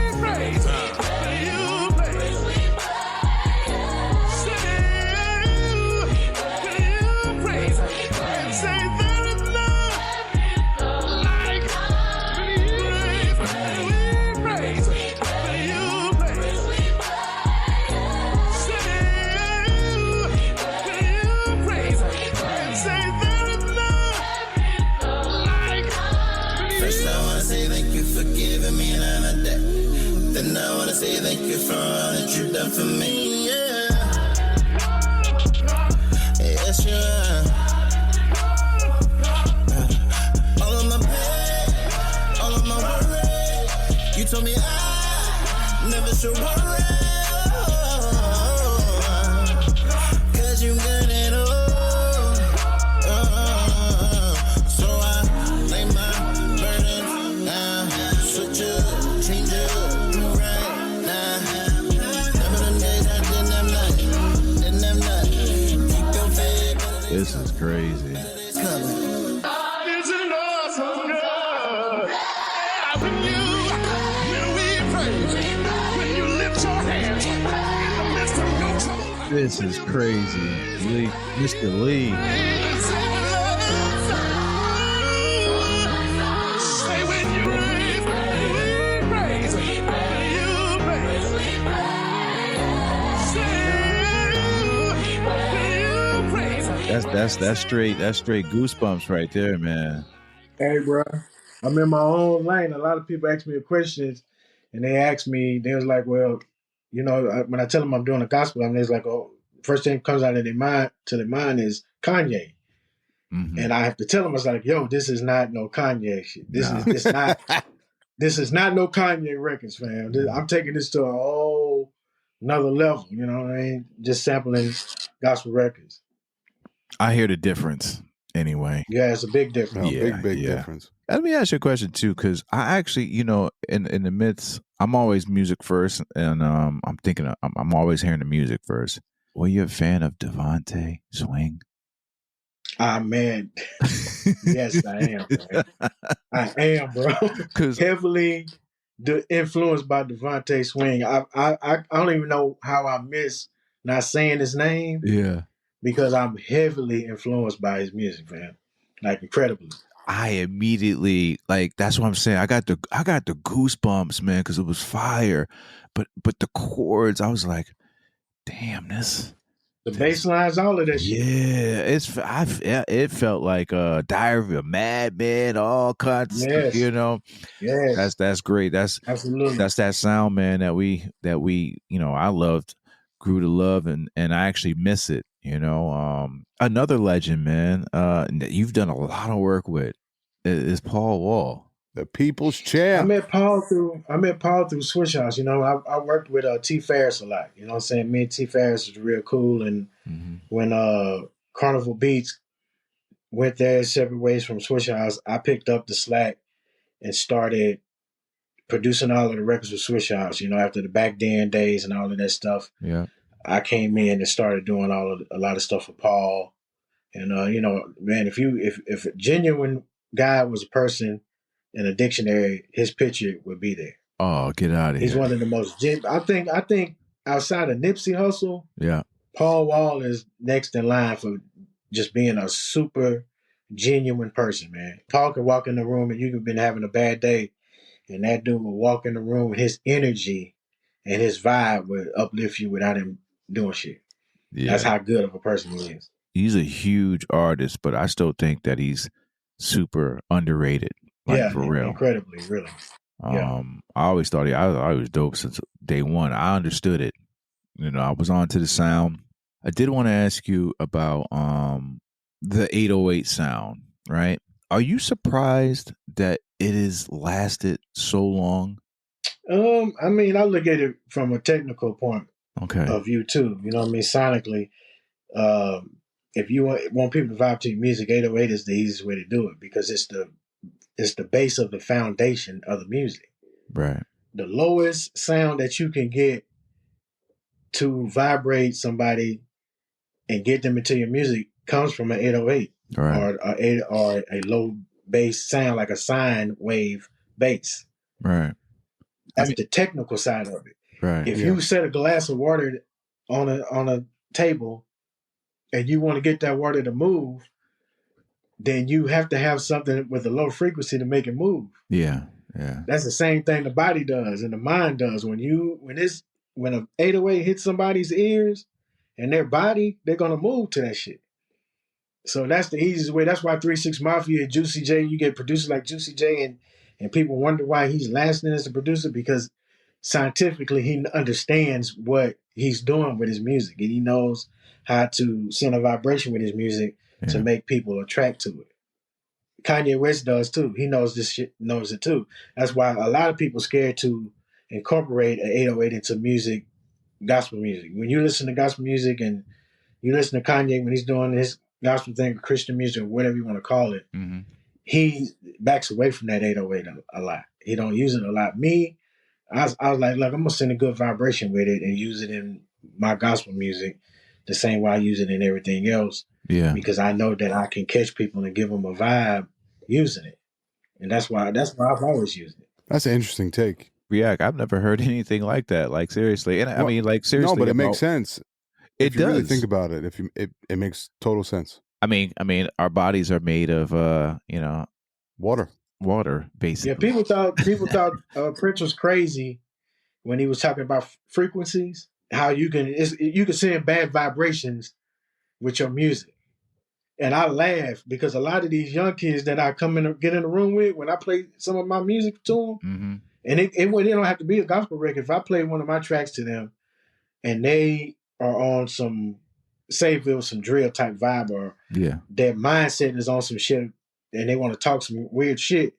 E: Say thank you for all that you've done for me, yeah. Yes, you are. All of my pain, all of my worry, you told me I never should worry. Cause you got it all. So I lay my burden down, switch up, change up.
B: This is crazy. This is crazy. Lee, Mr. Lee. That's straight goosebumps right there, man.
C: Hey, bro, I'm in my own lane. A lot of people ask me questions, and they ask me, they was like, well, you know, when I tell them I'm doing a gospel, I'm just like, oh, first thing comes out of their mind is Kanye. Mm-hmm. And I have to tell them, I was like, yo, this is not no Kanye shit. This is not no Kanye records, fam. I'm taking this to a whole another level, you know what I mean? Just sampling gospel records.
B: I hear the difference anyway.
C: Yeah, it's a big difference.
A: Big difference.
B: Let me ask you a question too, because I actually, you know, in the midst, I'm always music first, and I'm thinking I'm always hearing the music first. Were you a fan of Devontae Swing?
C: Man, yes, I am. Man. I am, bro. Heavily influenced by Devontae Swing. I don't even know how I miss not saying his name.
B: Yeah.
C: because I'm heavily influenced by his music, man. Like incredibly.
B: I immediately like that's what I'm saying. I got the goosebumps, man, because it was fire. But the chords, I was like, damn, this
C: The bass lines, all of that shit.
B: yeah, it felt like Diary of a Madman, all kinds of stuff,
C: Yes.
B: you know.
C: Yes.
B: That's great.
C: Absolutely.
B: That's that sound, man, that we I loved, grew to love, and I actually miss it, you know. Another legend, man, that you've done a lot of work with is Paul Wall.
A: The people's
C: I
A: champ.
C: met Paul through Swish House. You know, I worked with T Ferris a lot. You know what I'm saying? Me and T Ferris was real cool. And when Carnival Beats went their separate ways from Swish House, I picked up the slack and started producing all of the records with Swish House. You know, after the back then days and all of that stuff.
B: Yeah.
C: I came in and started doing a lot of stuff for Paul. And you know, man, if a genuine guy was a person in a dictionary, his picture would be there.
B: Oh, get out of
C: He's
B: here.
C: one of the most I think outside of Nipsey Hussle,
B: Yeah.
C: Paul Wall is next in line for just being a super genuine person, man. Paul could walk in the room and you could have been having a bad day, and that dude would walk in the room and his energy and his vibe would uplift you without him doing shit.
B: Yeah.
C: That's how good of a person he is.
B: He's a huge artist, but I still think that he's super underrated. Like, for real.
C: Incredibly, really. Yeah.
B: I always thought I was dope since day one. I understood it. You know, I was on to the sound. I did want to ask you about the 808 sound, right? Are you surprised that it has lasted so long?
C: I mean, I look at it from a technical point
B: Okay.
C: of view too. You know what I mean? Sonically, if you want people to vibe to your music, 808 is the easiest way to do it because it's the base of the foundation of the music.
B: Right.
C: The lowest sound that you can get to vibrate somebody and get them into your music comes from an 808
B: Right.
C: or a low bass sound like a sine wave bass.
B: Right.
C: That's the technical side of it.
B: Right.
C: If you set a glass of water on a table and you want to get that water to move, then you have to have something with a low frequency to make it move.
B: Yeah. Yeah.
C: That's the same thing the body does and the mind does. When an 808 hits somebody's ears and their body, they're gonna move to that shit. So that's the easiest way. That's why 3-6 Mafia, Juicy J, you get producers like Juicy J, and people wonder why he's lasting as a producer because scientifically he understands what he's doing with his music and he knows how to send a vibration with his music to make people attract to it. Kanye West does too. He knows this shit, knows it too. That's why a lot of people scared to incorporate an 808 into music, gospel music. When you listen to gospel music and you listen to Kanye when he's doing his gospel thing, Christian music, or whatever you want to call it, he backs away from that 808 a lot. He don't use it a lot. Me, I was like, look, I'm gonna send a good vibration with it and use it in my gospel music the same way I use it in everything else.
B: Yeah.
C: Because I know that I can catch people and give them a vibe using it. And that's why I've always used it.
A: That's an interesting take.
B: Yeah, I've never heard anything like that. Like, seriously. And I mean, like, seriously.
A: No, but it makes sense.
B: It
A: if you
B: does.
A: really think about it, it makes total sense.
B: I mean, our bodies are made of water, basically.
C: Yeah, people thought Prince was crazy when he was talking about frequencies. How you can send bad vibrations with your music, and I laugh because a lot of these young kids that I come in and get in the room with when I play some of my music to them, and it don't have to be a gospel record. If I play one of my tracks to them, and they are on some Sayville, some drill type vibe, or their mindset is on some shit and they want to talk some weird shit,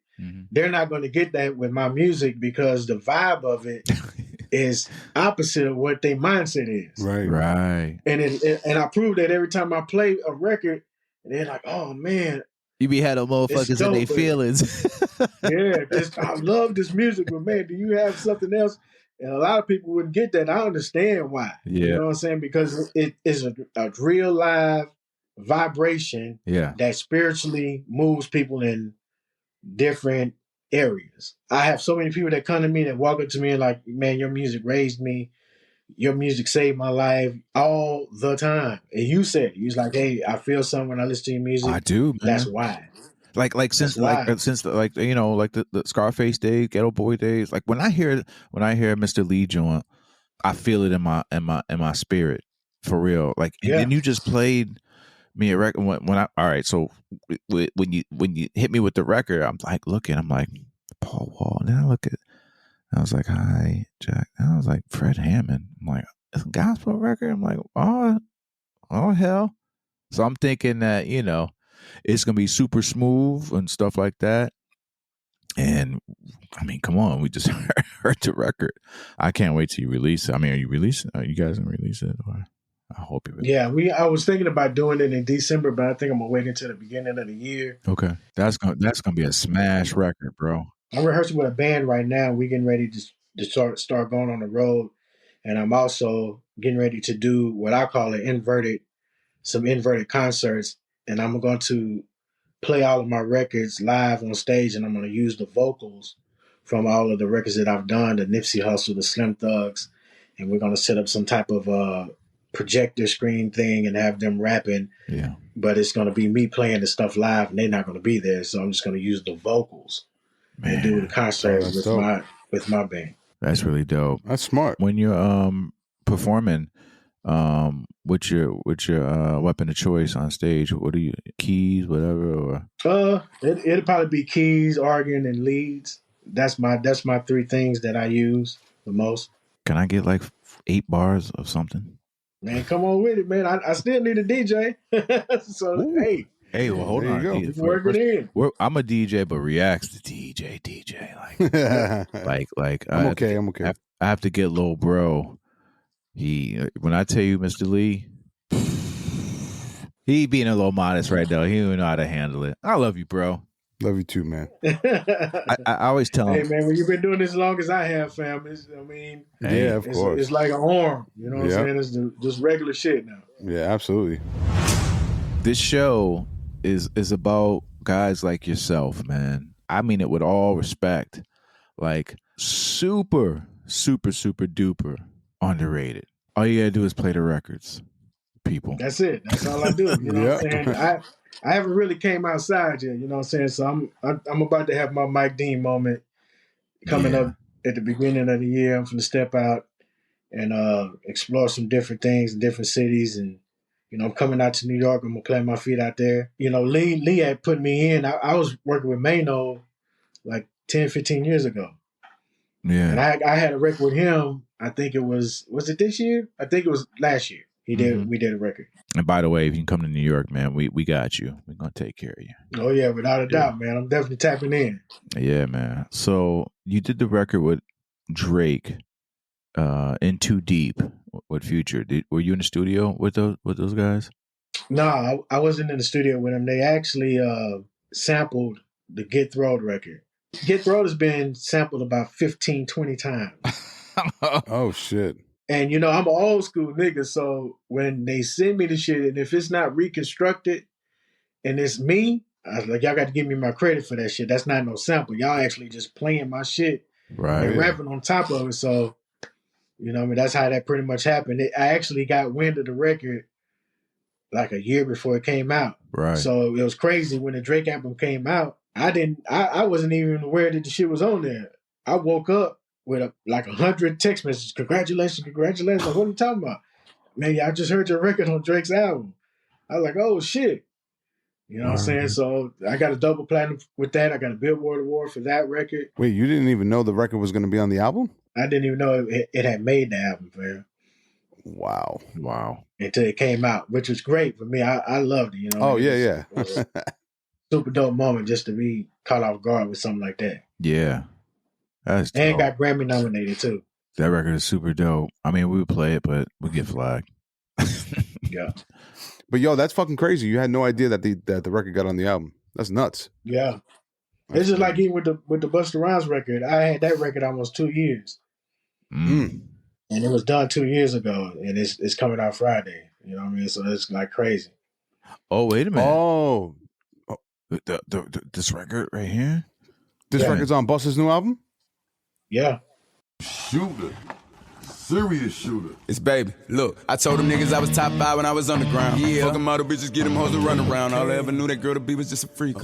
C: they're not going to get that with my music because the vibe of it is opposite of what their mindset is.
B: Right.
C: And I prove that every time I play a record, they're like, oh man.
B: You be had them motherfuckers in their feelings.
C: Yeah, I love this music, but man, do you have something else? And a lot of people wouldn't get that. I understand why.
B: Yeah.
C: You know what I'm saying? Because it is a real live vibration that spiritually moves people in different areas. I have so many people that come to me that walk up to me and like, man, your music raised me. your music saved my life all the time. And you said, you was like, hey, I feel something when I listen to your music.
B: I do, man.
C: That's why.
B: Since
C: why.
B: since the Scarface days, Ghetto Boy days. Like when I hear Mr. Lee joint, I feel it in my spirit for real. Like and then you just played me a record when I all right. So when you hit me with the record, I'm like looking. I'm like Paul Wall, and then I look at. I was like, hi, Jack. And I was like, Fred Hammond. I'm like, it's a gospel record? I'm like, oh hell. So I'm thinking that, it's going to be super smooth and stuff like that. And I mean, come on. We just heard the record. I can't wait till you release it. I mean, are you guys going to release it? Or I hope you release it.
C: Yeah, I was thinking about doing it in December, but I think I'm going to wait until the beginning of the year.
B: Okay. That's gonna be a smash record, bro.
C: I'm rehearsing with a band right now. We're getting ready to start going on the road. And I'm also getting ready to do what I call some inverted concerts. And I'm going to play all of my records live on stage, and I'm going to use the vocals from all of the records that I've done, the Nipsey Hussle, the Slim Thugs. And we're going to set up some type of projector screen thing and have them rapping.
B: Yeah.
C: But it's going to be me playing the stuff live, and they're not going to be there. So I'm just going to use the vocals.
B: Man.
C: And do the concert with my band.
B: That's really dope.
A: That's smart.
B: When you're performing, what's your weapon of choice on stage? What are you, keys, whatever? Or
C: it'll probably be keys, organ, and leads. That's my 3 things that I use the most.
B: Can I get like 8 bars of something?
C: Man, come on with it, man. I still need a DJ. So
B: Ooh. Hey, well, hold on.
C: Work it in.
B: I'm a DJ, but React's the DJ. Like
A: I'm okay.
B: I have to get Lil Bro. When I tell you, Mr. Lee, he being a little modest right now. He don't know how to handle it. I love you, bro.
A: Love you too, man.
B: I always tell him.
C: Hey, man, when you've been doing this as long as I have, fam,
A: yeah, of course.
C: It's like an arm. You know what I'm saying? It's just regular shit now.
A: Yeah, absolutely.
B: This show is about guys like yourself, man. I mean it with all respect. Like super, super, super duper underrated. All you gotta do is play the records, people.
C: That's it. That's all I do. You know what I'm saying? I haven't really came outside yet. You know what I'm saying? So I'm about to have my Mike Dean moment coming up at the beginning of the year. I'm going to step out and explore some different things in different cities. And, I'm coming out to New York. I'm going to plant my feet out there. Lee had put me in. I was working with Mano like 10, 15 years ago.
B: Yeah.
C: And I had a record with him. I think it was it this year? I think it was last year. We did a record.
B: And by the way, if you can come to New York, man, we got you. We're going to take care of you.
C: Oh, yeah, without a doubt, man. I'm definitely tapping in.
B: Yeah, man. So you did the record with Drake, In Too Deep with Future. Were you in the studio with those guys?
C: No, I wasn't in the studio with them. They actually sampled the Get Throwed record. Get Throwed has been sampled about 15, 20 times.
A: Oh, shit.
C: And, I'm an old school nigga, so when they send me the shit, and if it's not reconstructed and it's me, I was like, y'all got to give me my credit for that shit. That's not no sample. Y'all actually just playing my shit and rapping on top of it. So, that's how that pretty much happened. I actually got wind of the record like a year before it came out.
B: Right.
C: So it was crazy when the Drake album came out. I wasn't even aware that the shit was on there. I woke up with 100 text messages. Congratulations. Like, what are you talking about? Man, I just heard your record on Drake's album. I was like, oh shit. You know what I'm saying? So I got a double platinum with that. I got a Billboard award for that record.
A: Wait, you didn't even know the record was going to be on the album?
C: I didn't even know it had made the album, man.
A: Wow.
C: Until it came out, which was great for me. I loved it,
A: Oh, yeah.
C: Super dope moment just to be caught off guard with something like that.
B: Yeah. That's dope.
C: And got Grammy nominated too.
B: That record is super dope. I mean, we would play it, but we get flagged.
C: Yeah.
A: But yo, that's fucking crazy. You had no idea that the record got on the album. That's nuts.
C: Yeah. It's just like even with the Busta Rhymes record. I had that record almost 2 years.
B: Mm.
C: And it was done 2 years ago, and it's coming out Friday. You know what I mean? So it's like crazy.
B: Oh, wait a minute.
A: Oh.
B: This record right here?
A: This record's on Busta's new album?
C: Yeah.
D: Shooter.
F: serious shooter.
G: It's baby. Look, I told them niggas I was top 5 when I was underground. Yeah. Fuck them model bitches, get them hoes to run around. All I ever knew that girl to be was just a freak.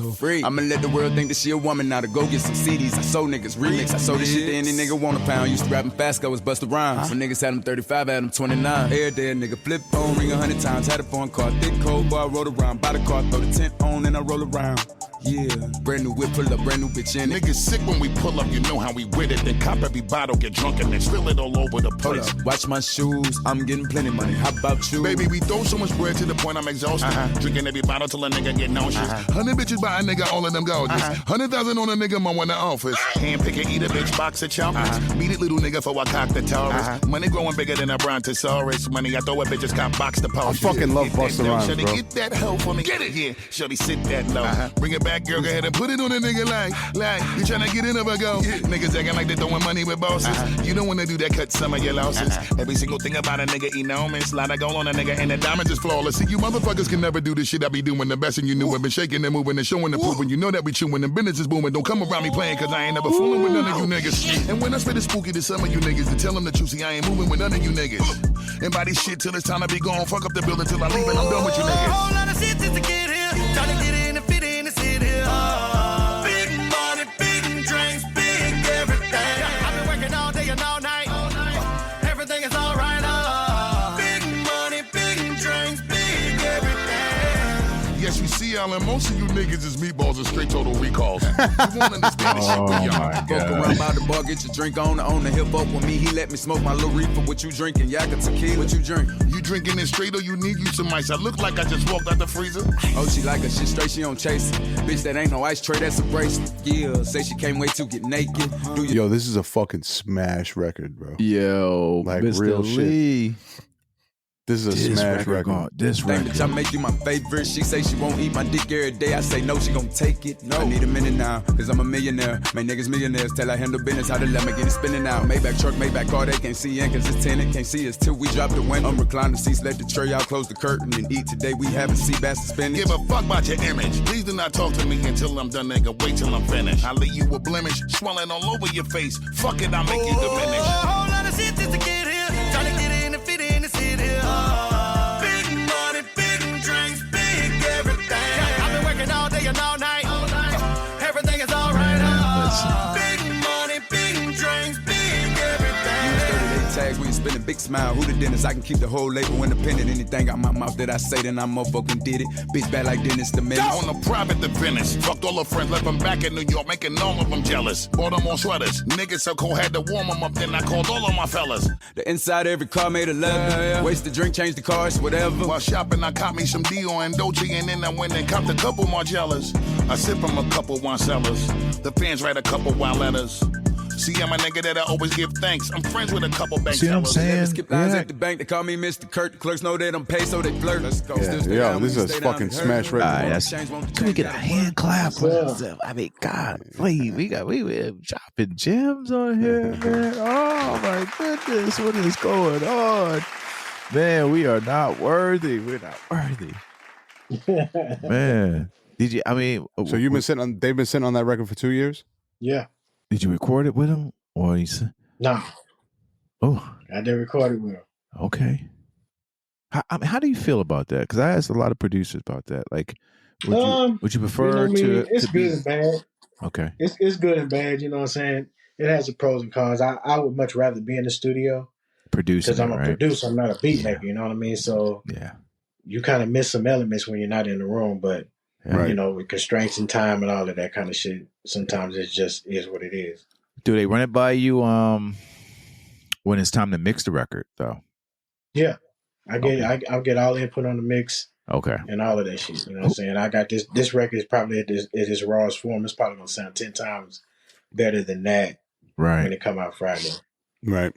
G: I'ma let the world think that she a woman now to go get some CDs. I sold niggas remix. I sold this shit to any nigga want a pound. Used to rapping fast, I was bustin' rhymes. When niggas had them 35, I had them 29. Every day a nigga flip phone, ring 100 times. Had a phone call, thick cold bar, rolled around. Buy the car, throw the tent on, and I roll around. Yeah, brand new whip, pull up, brand new bitch in it.
F: Niggas sick when we pull up, you know how we with it. Then cop every bottle, get drunk, and then spill it all over the
G: Hold
F: place.
G: up, watch my shoes, I'm getting plenty money. How about you?
F: Baby, we throw so much bread to the point I'm exhausted. Drinking every bottle till a nigga get nauseous. 100 bitches by a nigga, all of them gorgeous. 100,000 on a nigga, mom in the office. Hand pick and eat a bitch, box of chocolates. Beat it, little nigga, for I cock the Taurus. Money growing bigger than a brontosaurus. Money I throw at bitches, got box the pouch.
A: I fucking love Busta Rhymes,
F: Shorty,
A: bro.
F: get that hoe for me. Get it. Yeah, shorty, sit that low. Bring it back, girl, go ahead and put it on a nigga like you tryna get in of a go. Niggas acting like they throwing money with bosses. You don't wanna do that, cut some of your losses. Every single thing about a nigga enormous. Lot of gold on a nigga and the diamonds is flawless. See, you motherfuckers can never do the shit I be doing. The best and you knew it. Been shaking and moving and showing and proving. You know that we chewing and business is booming. Don't come around me playing cause I ain't never fooling with none of you niggas. And when I spit it spooky to some of you niggas, to tell them the truth, see I ain't moving with none of you niggas. And body shit till it's time to be gone. Fuck up the building till I leave and I'm done with you niggas.
E: Whole lot of shit just to get here. Trying to get in and fit in the city. Big money, big drinks, big everything. I've been working all day and all night. Everything is alright. Big money, big drinks, big everything.
F: Yes, we see y'all, and most of you niggas is meatballs and straight total recalls. You won't understand this shit with y'all.
G: Fuck around by the bar, get your drink on the hip up with me. He let me smoke my little reefer. What you drinking? Yak or tequila? What you drink?
F: You drinking it straight or you need you some ice? I look like I just walked out the freezer.
G: Oh, she like her shit straight, she don't chase it. Bitch, that ain't no ice tray, that's a bracelet. Yeah, say she can't wait to get naked. Do you
A: Yo, this is a fucking smash record, bro.
B: Yo,
A: Like
B: Mr.
A: real shit.
B: Lee.
A: This is a smash record.
B: This
G: think
B: record.
G: that I make you my favorite? She say she won't eat my dick every day. I say no, she gon' take it. No, I need a minute now, cause I'm a millionaire. My niggas millionaires, tell I handle business, how to let me get it spinning out. Maybach truck, Maybach car, they can't see in cause it's tenant. Can't see us till we drop the window. Recliner seats, let the tray out, close the curtain and eat. Today we having sea bass and spinach.
F: Give a fuck about your image. Please do not talk to me until I'm done, nigga. Wait till I'm finished. I'll leave you a blemish, swelling all over your face. Fuck it, I'll make you diminish.
E: A whole lot of shit just to get here. Trying to get in and fit in the city. Big money, big drinks, big everything. I've been working all day and all night. Everything is alright. Big money, big drinks, big everything.
G: 38 tags, we spend a big smile. Who the dentist? I can keep the whole label independent. Anything out my mouth that I say, then I motherfucking did it. Bitch bad like Dennis the Menace.
F: On a private to finish. Fucked all her friends, left them back in New York, making all of them jealous. Bought them all sweaters. Niggas so cold, had to warm them up, then I called all of my fellas.
G: The inside of every car made a leather. Waste the drink, change the cars, whatever.
F: While shopping, I caught me some Dior and Dolce, and then I went and copped a couple Margellas. I sip from a couple wine cellars. The fans write a couple wild letters. See, I'm a nigga that I always give thanks. I'm friends with a couple bank
B: See what I'm
F: tellers.
B: saying?
G: Skip lines
B: Yeah.
G: at the bank, they call me Mr. Kurt. The clerks know they don't pay, so they flirt. Let's go. Still stay
A: Yo,
G: down
A: this
G: when
A: is
G: you
A: a
G: stay down
A: fucking
G: to
A: smash
G: her.
A: record.
B: All right, that's,
G: Change won't
B: can we
G: change,
B: get a
G: gotta
B: hand clap?
C: Yeah.
B: I mean, God, please, we dropping gems on here, man. Oh my goodness, what is going on? Man, we are not worthy. We're not worthy. Man, did you? I mean,
A: So you've been sitting on? They've been sitting on that record for 2 years.
C: Yeah.
B: did you record it with him, or he's?
C: Nah,
B: Oh,
C: I did record it with him.
B: okay. How do you feel about that? Because I asked a lot of producers about that. Like, would you prefer
C: You know what I mean?
B: to?
C: It's
B: to
C: good
B: be,
C: and bad.
B: okay.
C: It's good and bad. You know what I'm saying? It has its pros and cons. I would much rather be in the studio
B: Producing,
C: because I'm a
B: right?
C: producer. I'm not a beat
B: Yeah.
C: maker. You know what I mean? So
B: Yeah.
C: you kind of miss some elements when you're not in the room. But
A: Right.
C: you know, with constraints and time and all of that kind of shit, sometimes it just is what it is.
B: Do they run it by you when it's time to mix the record though?
C: Yeah, I get
B: Okay.
C: I'll get all input on the mix
B: Okay.
C: and all of that shit. You know what I'm saying? I got this record is probably at its rawest form. It's probably gonna sound 10 times better than that when
B: Right.
C: it come out Friday.
A: Right.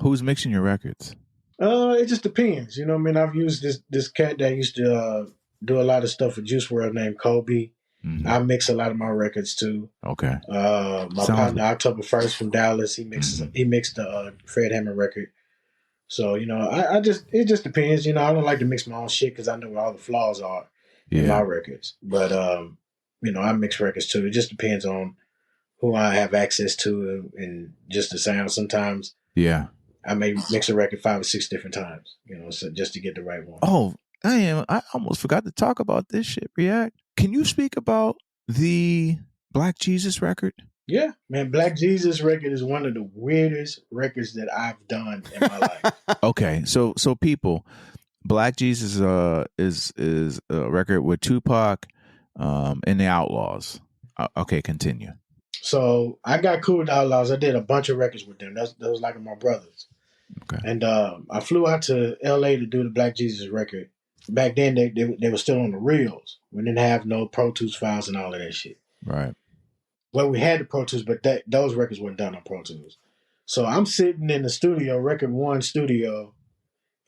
B: Who's mixing your records?
C: It just depends. You know what I mean? I've used this cat that used to do a lot of stuff for Juice WRLD named Kobe.
B: Mhm.
C: I mix a lot of my records too.
B: Okay.
C: My
B: Sounds-
C: partner October 1st from Dallas, he mixed the Fred Hammond record. So, you know, it just depends. You know, I don't like to mix my own shit because I know where all the flaws are in my
B: Yeah.
C: records. But you know, I mix records too. It just depends on who I have access to and just the sound. Sometimes
B: Yeah.
C: I may mix a record 5 or 6 different times, so just to get the right one.
B: Oh, I almost forgot to talk about this shit, React. Can you speak about the Black Jesus record?
C: Yeah, man, Black Jesus record is one of the weirdest records that I've done in my life.
B: Okay, so people, Black Jesus is a record with Tupac and the Outlaws. Okay, continue.
C: So I got cool with the Outlaws. I did a bunch of records with them. That was like my brothers.
B: Okay.
C: And I flew out to LA to do the Black Jesus record. Back then, they were still on the reels. We didn't have no Pro Tools files and all of that shit.
B: Right.
C: Well, we had the Pro Tools, but those records weren't done on Pro Tools. So I'm sitting in the studio, Record One studio,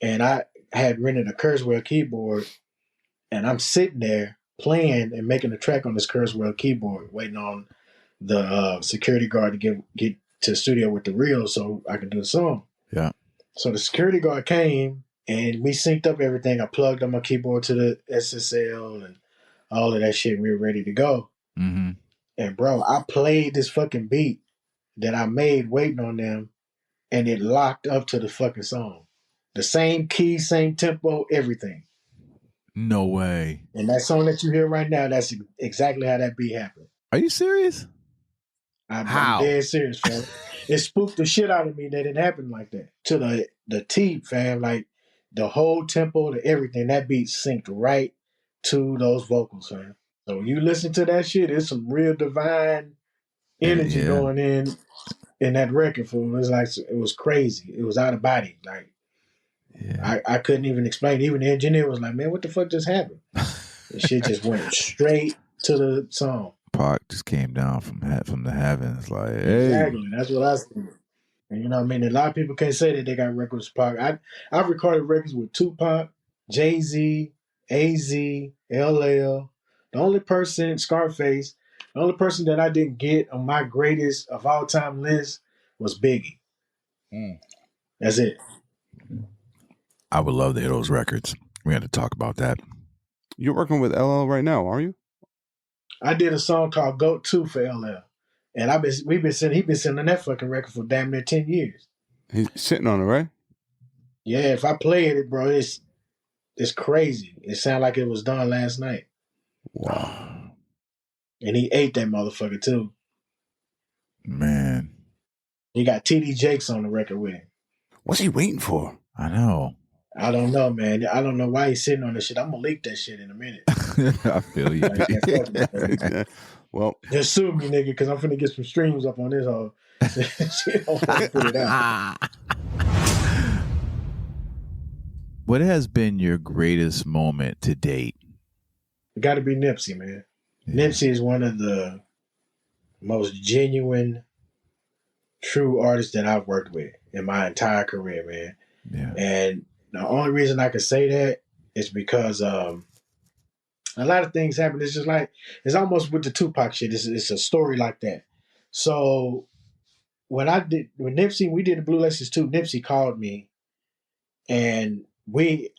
C: and I had rented a Kurzweil keyboard, and I'm sitting there playing and making a track on this Kurzweil keyboard, waiting on the security guard to get to the studio with the reel so I could do the song.
B: Yeah.
C: So the security guard came and we synced up everything. I plugged on my keyboard to the SSL and all of that shit. We were ready to go.
B: Mm-hmm.
C: And bro, I played this fucking beat that I made waiting on them, and it locked up to the fucking song. The same key, same tempo, everything.
B: No way.
C: And that song that you hear right now, that's exactly how that beat happened.
B: Are you serious?
C: I'm
B: How?
C: dead serious, fam. It spooked the shit out of me that it happened like that. To the T, fam. Like, the whole tempo, the everything, that beat synced right to those vocals, fam. So when you listen to that shit, it's some real divine energy going in that record, fool. It was like, it was crazy. It was out of body. Like, I couldn't even explain. Even the engineer was like, man, what the fuck just happened? The shit just went straight to the song.
B: Pac just came down from the heavens, like, hey.
C: Exactly. That's what I said. And you know what I mean? A lot of people can't say that they got records with Pac. I've recorded records with Tupac, Jay-Z, AZ, LL. The only person, Scarface, the only person that I didn't get on my greatest of all time list was Biggie. That's it.
B: I would love to hear those records. We had to talk about that.
A: You're working with LL right now, are you?
C: I did a song called Goat 2 for LL. And he's been sending that fucking record for damn near 10 years.
A: He's sitting on it, right?
C: Yeah, if I played it, bro, it's crazy. It sounded like it was done last night.
A: Wow.
C: And he ate that motherfucker too.
B: Man.
C: He got TD Jakes on the record with him.
A: What's he waiting for?
B: I know.
C: I don't know, man. I don't know why he's sitting on this shit. I'm gonna leak that shit in a minute.
B: I feel you.
A: Well,
C: just sue me, nigga, because I'm finna get some streams up on this whole shit. I'm gonna put it out.
B: What has been your greatest moment to date?
C: It got to be Nipsey, man. Yeah. Nipsey is one of the most genuine, true artists that I've worked with in my entire career, man.
B: Yeah.
C: And the only reason I can say that is because a lot of things happen. It's just like, it's almost with the Tupac shit. It's a story like that. So when Nipsey, we did the Blue Laces 2, Nipsey called me, and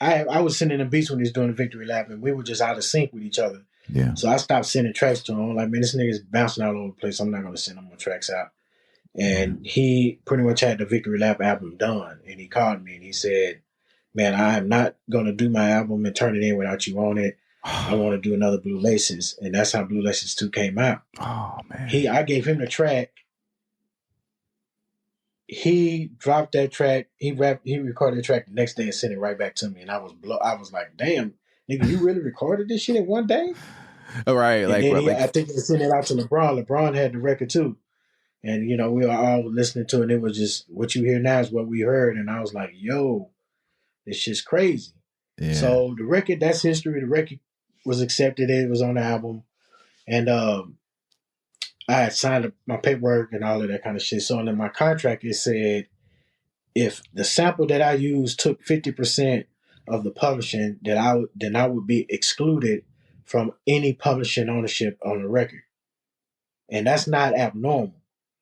C: I was sending him beats when he was doing the Victory Lap, and we were just out of sync with each other.
B: Yeah.
C: So I stopped sending tracks to him. I'm like, man, this nigga's bouncing all over the place. I'm not going to send him more tracks out. And he pretty much had the Victory Lap album done. And he called me and he said, man, I am not going to do my album and turn it in without you on it. I want to do another Blue Laces. And that's how Blue Laces 2 came out.
B: Oh, man.
C: I gave him the track. He dropped that track. He recorded the track the next day and sent it right back to me. And I was like, damn, nigga, you really recorded this shit in one day?
B: All right.
C: And I think he sent it out to LeBron. LeBron had the record too. And, you know, we were all listening to it. And it was just, what you hear now is what we heard. And I was like, yo, this shit's crazy. Yeah. So the record, that's history. The record was accepted. It was on the album. And I had signed my paperwork and all of that kind of shit. So in my contract, it said, if the sample that I used took 50% of the publishing, then I would be excluded from any publishing ownership on the record. And that's not abnormal.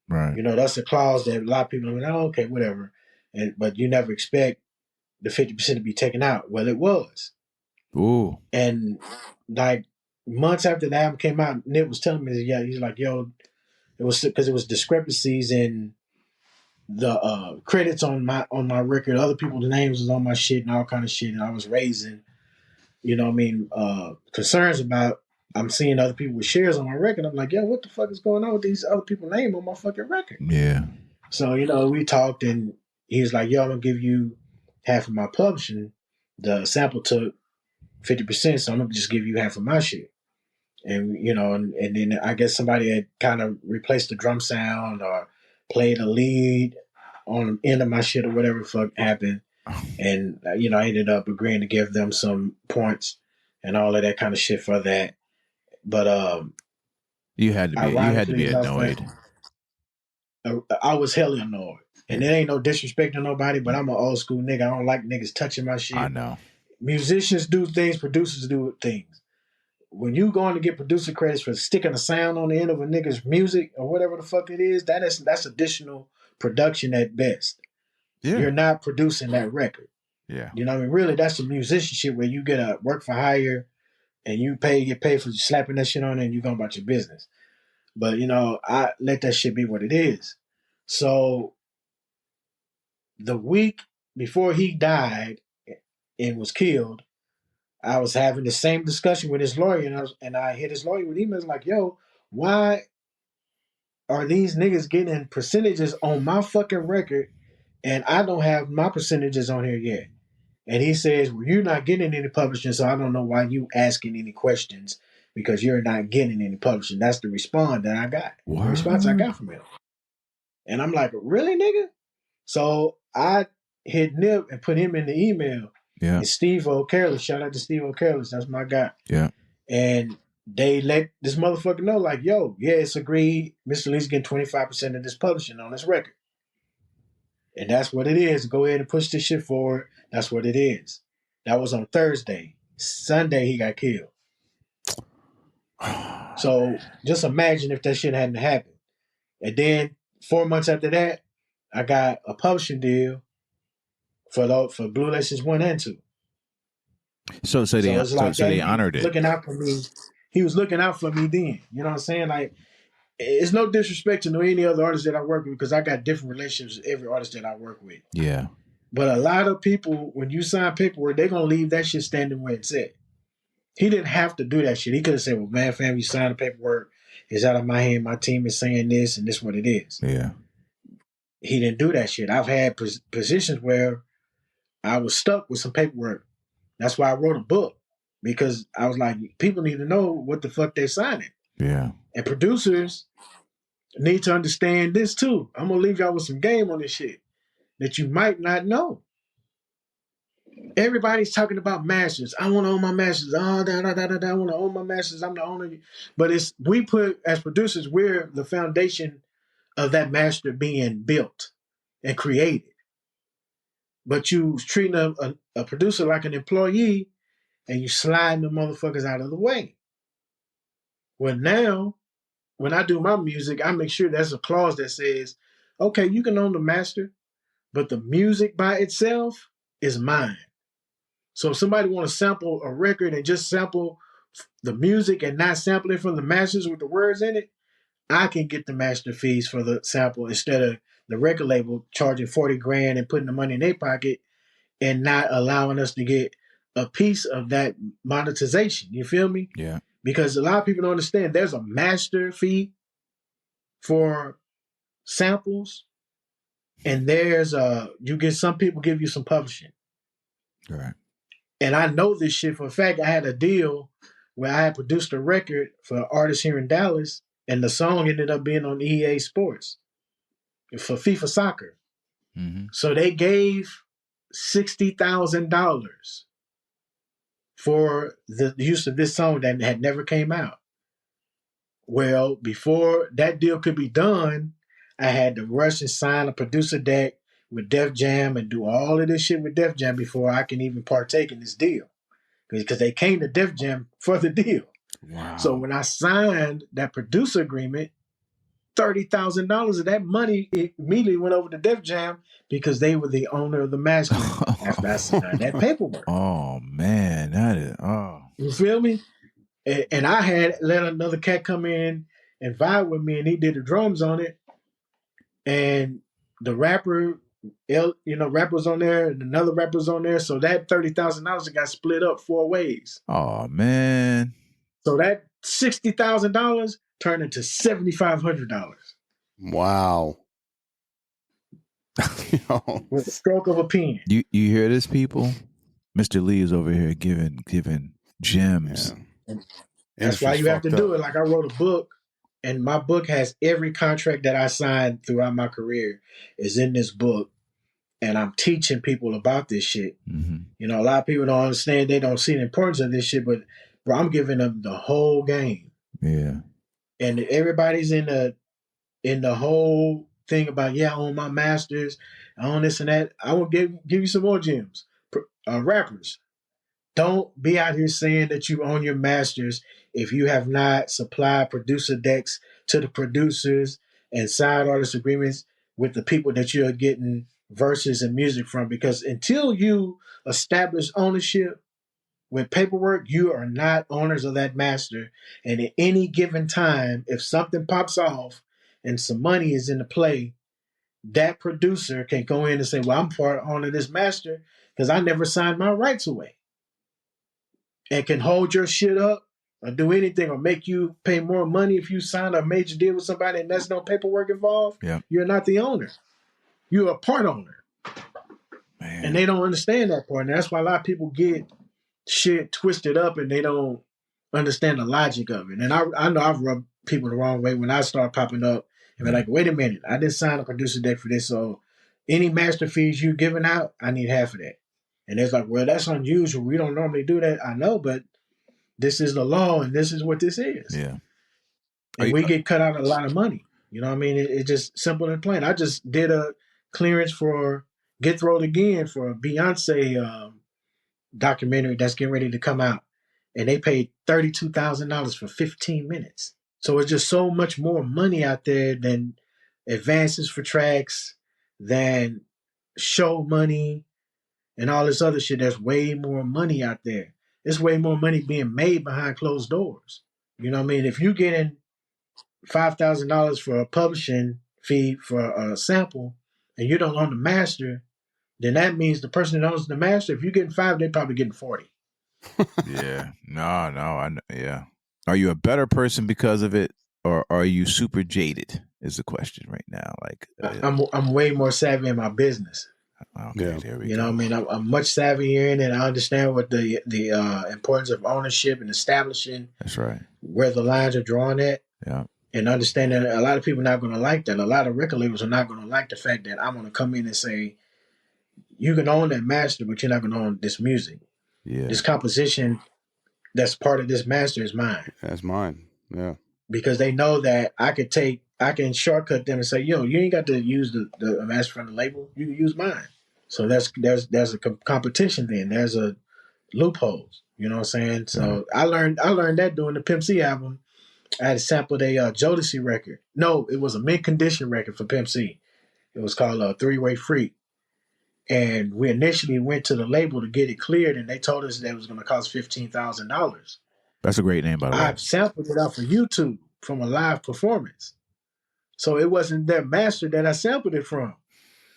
B: Right.
C: You know, that's a clause that a lot of people are like, oh, okay, whatever. But you never expect the 50% to be taken out. Well, it was.
B: Ooh.
C: And like months after the album came out, Nip was telling me, yeah, he's like, yo, it was because it was discrepancies in the credits on my record. Other people's names was on my shit and all kind of shit. And I was raising, you know what I mean, concerns about I'm seeing other people with shares on my record. I'm like, yo, what the fuck is going on with these other people's name on my fucking record?
B: Yeah.
C: So, you know, we talked and he was like, yo, I'm gonna give you half of my publishing. The sample took 50%, so I'm gonna just give you half of my shit. And you know, and then I guess somebody had kind of replaced the drum sound or played a lead on the end of my shit or whatever the fuck happened. And you know, I ended up agreeing to give them some points and all of that kind of shit for that. But
B: You had to be
C: enough,
B: annoyed.
C: I was hella annoyed. And it ain't no disrespect to nobody, but I'm an old school nigga. I don't like niggas touching my shit.
B: I know.
C: Musicians do things, producers do things. When you going to get producer credits for sticking a sound on the end of a nigga's music or whatever the fuck it is, that's additional production at best.
B: Yeah.
C: You're not producing that record.
B: Yeah.
C: You know what I mean? Really, that's some musicianship where you get a work for hire and you get paid for slapping that shit on and you going about your business. But, you know, I let that shit be what it is. So the week before he died and was killed, I was having the same discussion with his lawyer, and I hit his lawyer with emails like, yo, why are these niggas getting percentages on my fucking record and I don't have my percentages on here yet? And he says, well, you're not getting any publishing, so I don't know why you asking any questions because you're not getting any publishing. That's the response that I got.
B: What?
C: The response I got from him. And I'm like, really, nigga? So I hit Nip and put him in the email.
B: Yeah.
C: And Steve O'Careless, shout out to Steve O'Careless, that's my guy.
B: Yeah.
C: And they let this motherfucker know, like, yo, yeah, it's agreed. Mr. Lee's getting 25% of this publishing on this record. And that's what it is. Go ahead and push this shit forward. That's what it is. That was on Thursday. Sunday, he got killed. So just imagine if that shit hadn't happened. And then 4 months after that, I got a publishing deal for Blue Laces 1 and 2.
B: So they honored it.
C: Looking out for me. He was looking out for me then. You know what I'm saying? Like, it's no disrespect to any other artist that I work with because I got different relationships with every artist that I work with.
B: Yeah.
C: But a lot of people, when you sign paperwork, they're going to leave that shit standing where it's at. He didn't have to do that shit. He could have said, well, man, fam, you signed the paperwork. It's out of my hand. My team is saying this, and this is what it is.
B: Yeah.
C: He didn't do that shit. I've had positions where I was stuck with some paperwork. That's why I wrote a book. Because I was like, people need to know what the fuck they're signing.
B: Yeah.
C: And producers need to understand this too. I'm going to leave y'all with some game on this shit that you might not know. Everybody's talking about masters. I want to own my masters. I want to own my masters. I'm the owner. But we put, as producers, we're the foundation of that master being built and created. But you treating a producer like an employee and you sliding the motherfuckers out of the way. Well, now, when I do my music, I make sure there's a clause that says, okay, you can own the master, but the music by itself is mine. So if somebody want to sample a record and just sample the music and not sample it from the masters with the words in it, I can get the master fees for the sample instead of the record label charging $40,000 and putting the money in their pocket and not allowing us to get a piece of that monetization. You feel me?
B: Yeah.
C: Because a lot of people don't understand there's a master fee for samples and some people give you some publishing.
B: All right.
C: And I know this shit for a fact. I had a deal where I had produced a record for an artist here in Dallas, and the song ended up being on EA Sports for FIFA Soccer.
B: Mm-hmm.
C: So they gave $60,000 for the use of this song that had never came out. Well, before that deal could be done, I had to rush and sign a producer deck with Def Jam and do all of this shit with Def Jam before I can even partake in this deal. Because they came to Def Jam for the deal.
B: Wow.
C: So when I signed that producer agreement, $30,000 of that money immediately went over to Def Jam because they were the owner of the master after I signed that paperwork.
B: Oh, man. That is,
C: You feel me? And I had let another cat come in and vibe with me, and he did the drums on it. And the rapper, rappers on there, and another rapper's on there. So that $30,000 got split up 4 ways.
B: Oh man.
C: So that $60,000 turned into $7,500
A: Wow.
C: with a stroke of a pen.
B: You hear this, people? Mr. Lee is over here giving gems.
A: Yeah.
C: That's why you have to do it. Like I wrote a book, and my book has every contract that I signed throughout my career is in this book. And I'm teaching people about this shit.
B: Mm-hmm.
C: A lot of people don't understand. They don't see the importance of this shit, but bro, I'm giving them the whole game.
B: Yeah.
C: And everybody's in the whole thing about, I own my masters, I own this and that. I will give you some more gems. Rappers, don't be out here saying that you own your masters if you have not supplied producer decks to the producers and signed artist agreements with the people that you're getting verses and music from. Because until you establish ownership with paperwork, you are not owners of that master. And at any given time, if something pops off and some money is in the play, that producer can go in and say, well, I'm part owner of this master because I never signed my rights away. And can hold your shit up or do anything or make you pay more money if you sign a major deal with somebody and there's no paperwork involved.
B: Yeah.
C: You're not the owner. You're a part owner.
B: Man.
C: And they don't understand that part. And that's why a lot of people get shit twisted up and they don't understand the logic of it. And I know I've rubbed people the wrong way when I start popping up and they're like, wait a minute, I didn't sign a producer deck for this, so any master fees you giving out, I need half of that. And it's like, well, that's unusual. We don't normally do that. I know, but this is the law and this is what this is.
B: Yeah.
C: And we get cut out a lot of money. You know what I mean? It's just simple and plain. I just did a clearance for Get Throwed Again for a Beyonce documentary that's getting ready to come out. And they paid $32,000 for 15 minutes. So it's just so much more money out there than advances for tracks, than show money, and all this other shit. There's way more money out there. There's way more money being made behind closed doors. You know what I mean? If you're getting $5,000 for a publishing fee for a sample and you don't own the master, then that means the person that owns the master, if you're getting 5, they're probably getting 40.
B: Yeah. No. Yeah. Are you a better person because of it, or are you super jaded? Is the question right now. Like
C: I'm way more savvy in my business.
B: Okay, there we
C: You
B: go.
C: know what I mean? I'm much savvier in it. I understand what the importance of ownership and establishing.
B: That's right.
C: Where the lines are drawn at.
B: Yeah.
C: And understand that a lot of people are not going to like that. A lot of record labels are not going to like the fact that I'm going to come in and say, you can own that master, but you're not going to own this music.
B: Yeah.
C: This composition that's part of this master is mine.
A: That's mine. Yeah.
C: Because they know that I can shortcut them and say, you ain't got to use the master from the label. You can use mine. So there's a competition then. There's a loopholes. You know what I'm saying? So I learned that doing the Pimp C album. I had sampled a Jodeci record. No, it was a mint condition record for Pimp C. It was called Three-Way Freak. And we initially went to the label to get it cleared, and they told us that it was going to cost $15,000.
B: That's a great name, by the way.
C: I sampled it off of YouTube from a live performance. So it wasn't their master that I sampled it from.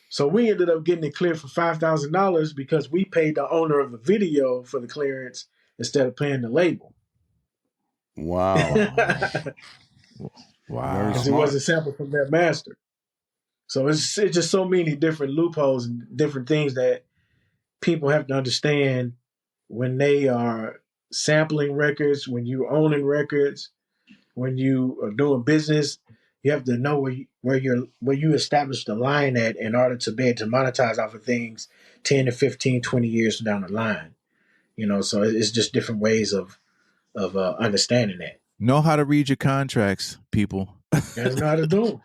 C: So we ended up getting it cleared for $5,000 because we paid the owner of the video for the clearance instead of paying the label.
A: Wow.
B: Wow.
C: Because it wasn't sampled from their master. So it's just so many different loopholes and different things that people have to understand when they are sampling records, when you're owning records, when you are doing business. You have to know where you establish the line at in order to be able to monetize off of things 10 to 15, 20 years down the line. So it's just different ways of understanding that.
B: Know how to read your contracts, people.
C: You gotta know how to do them.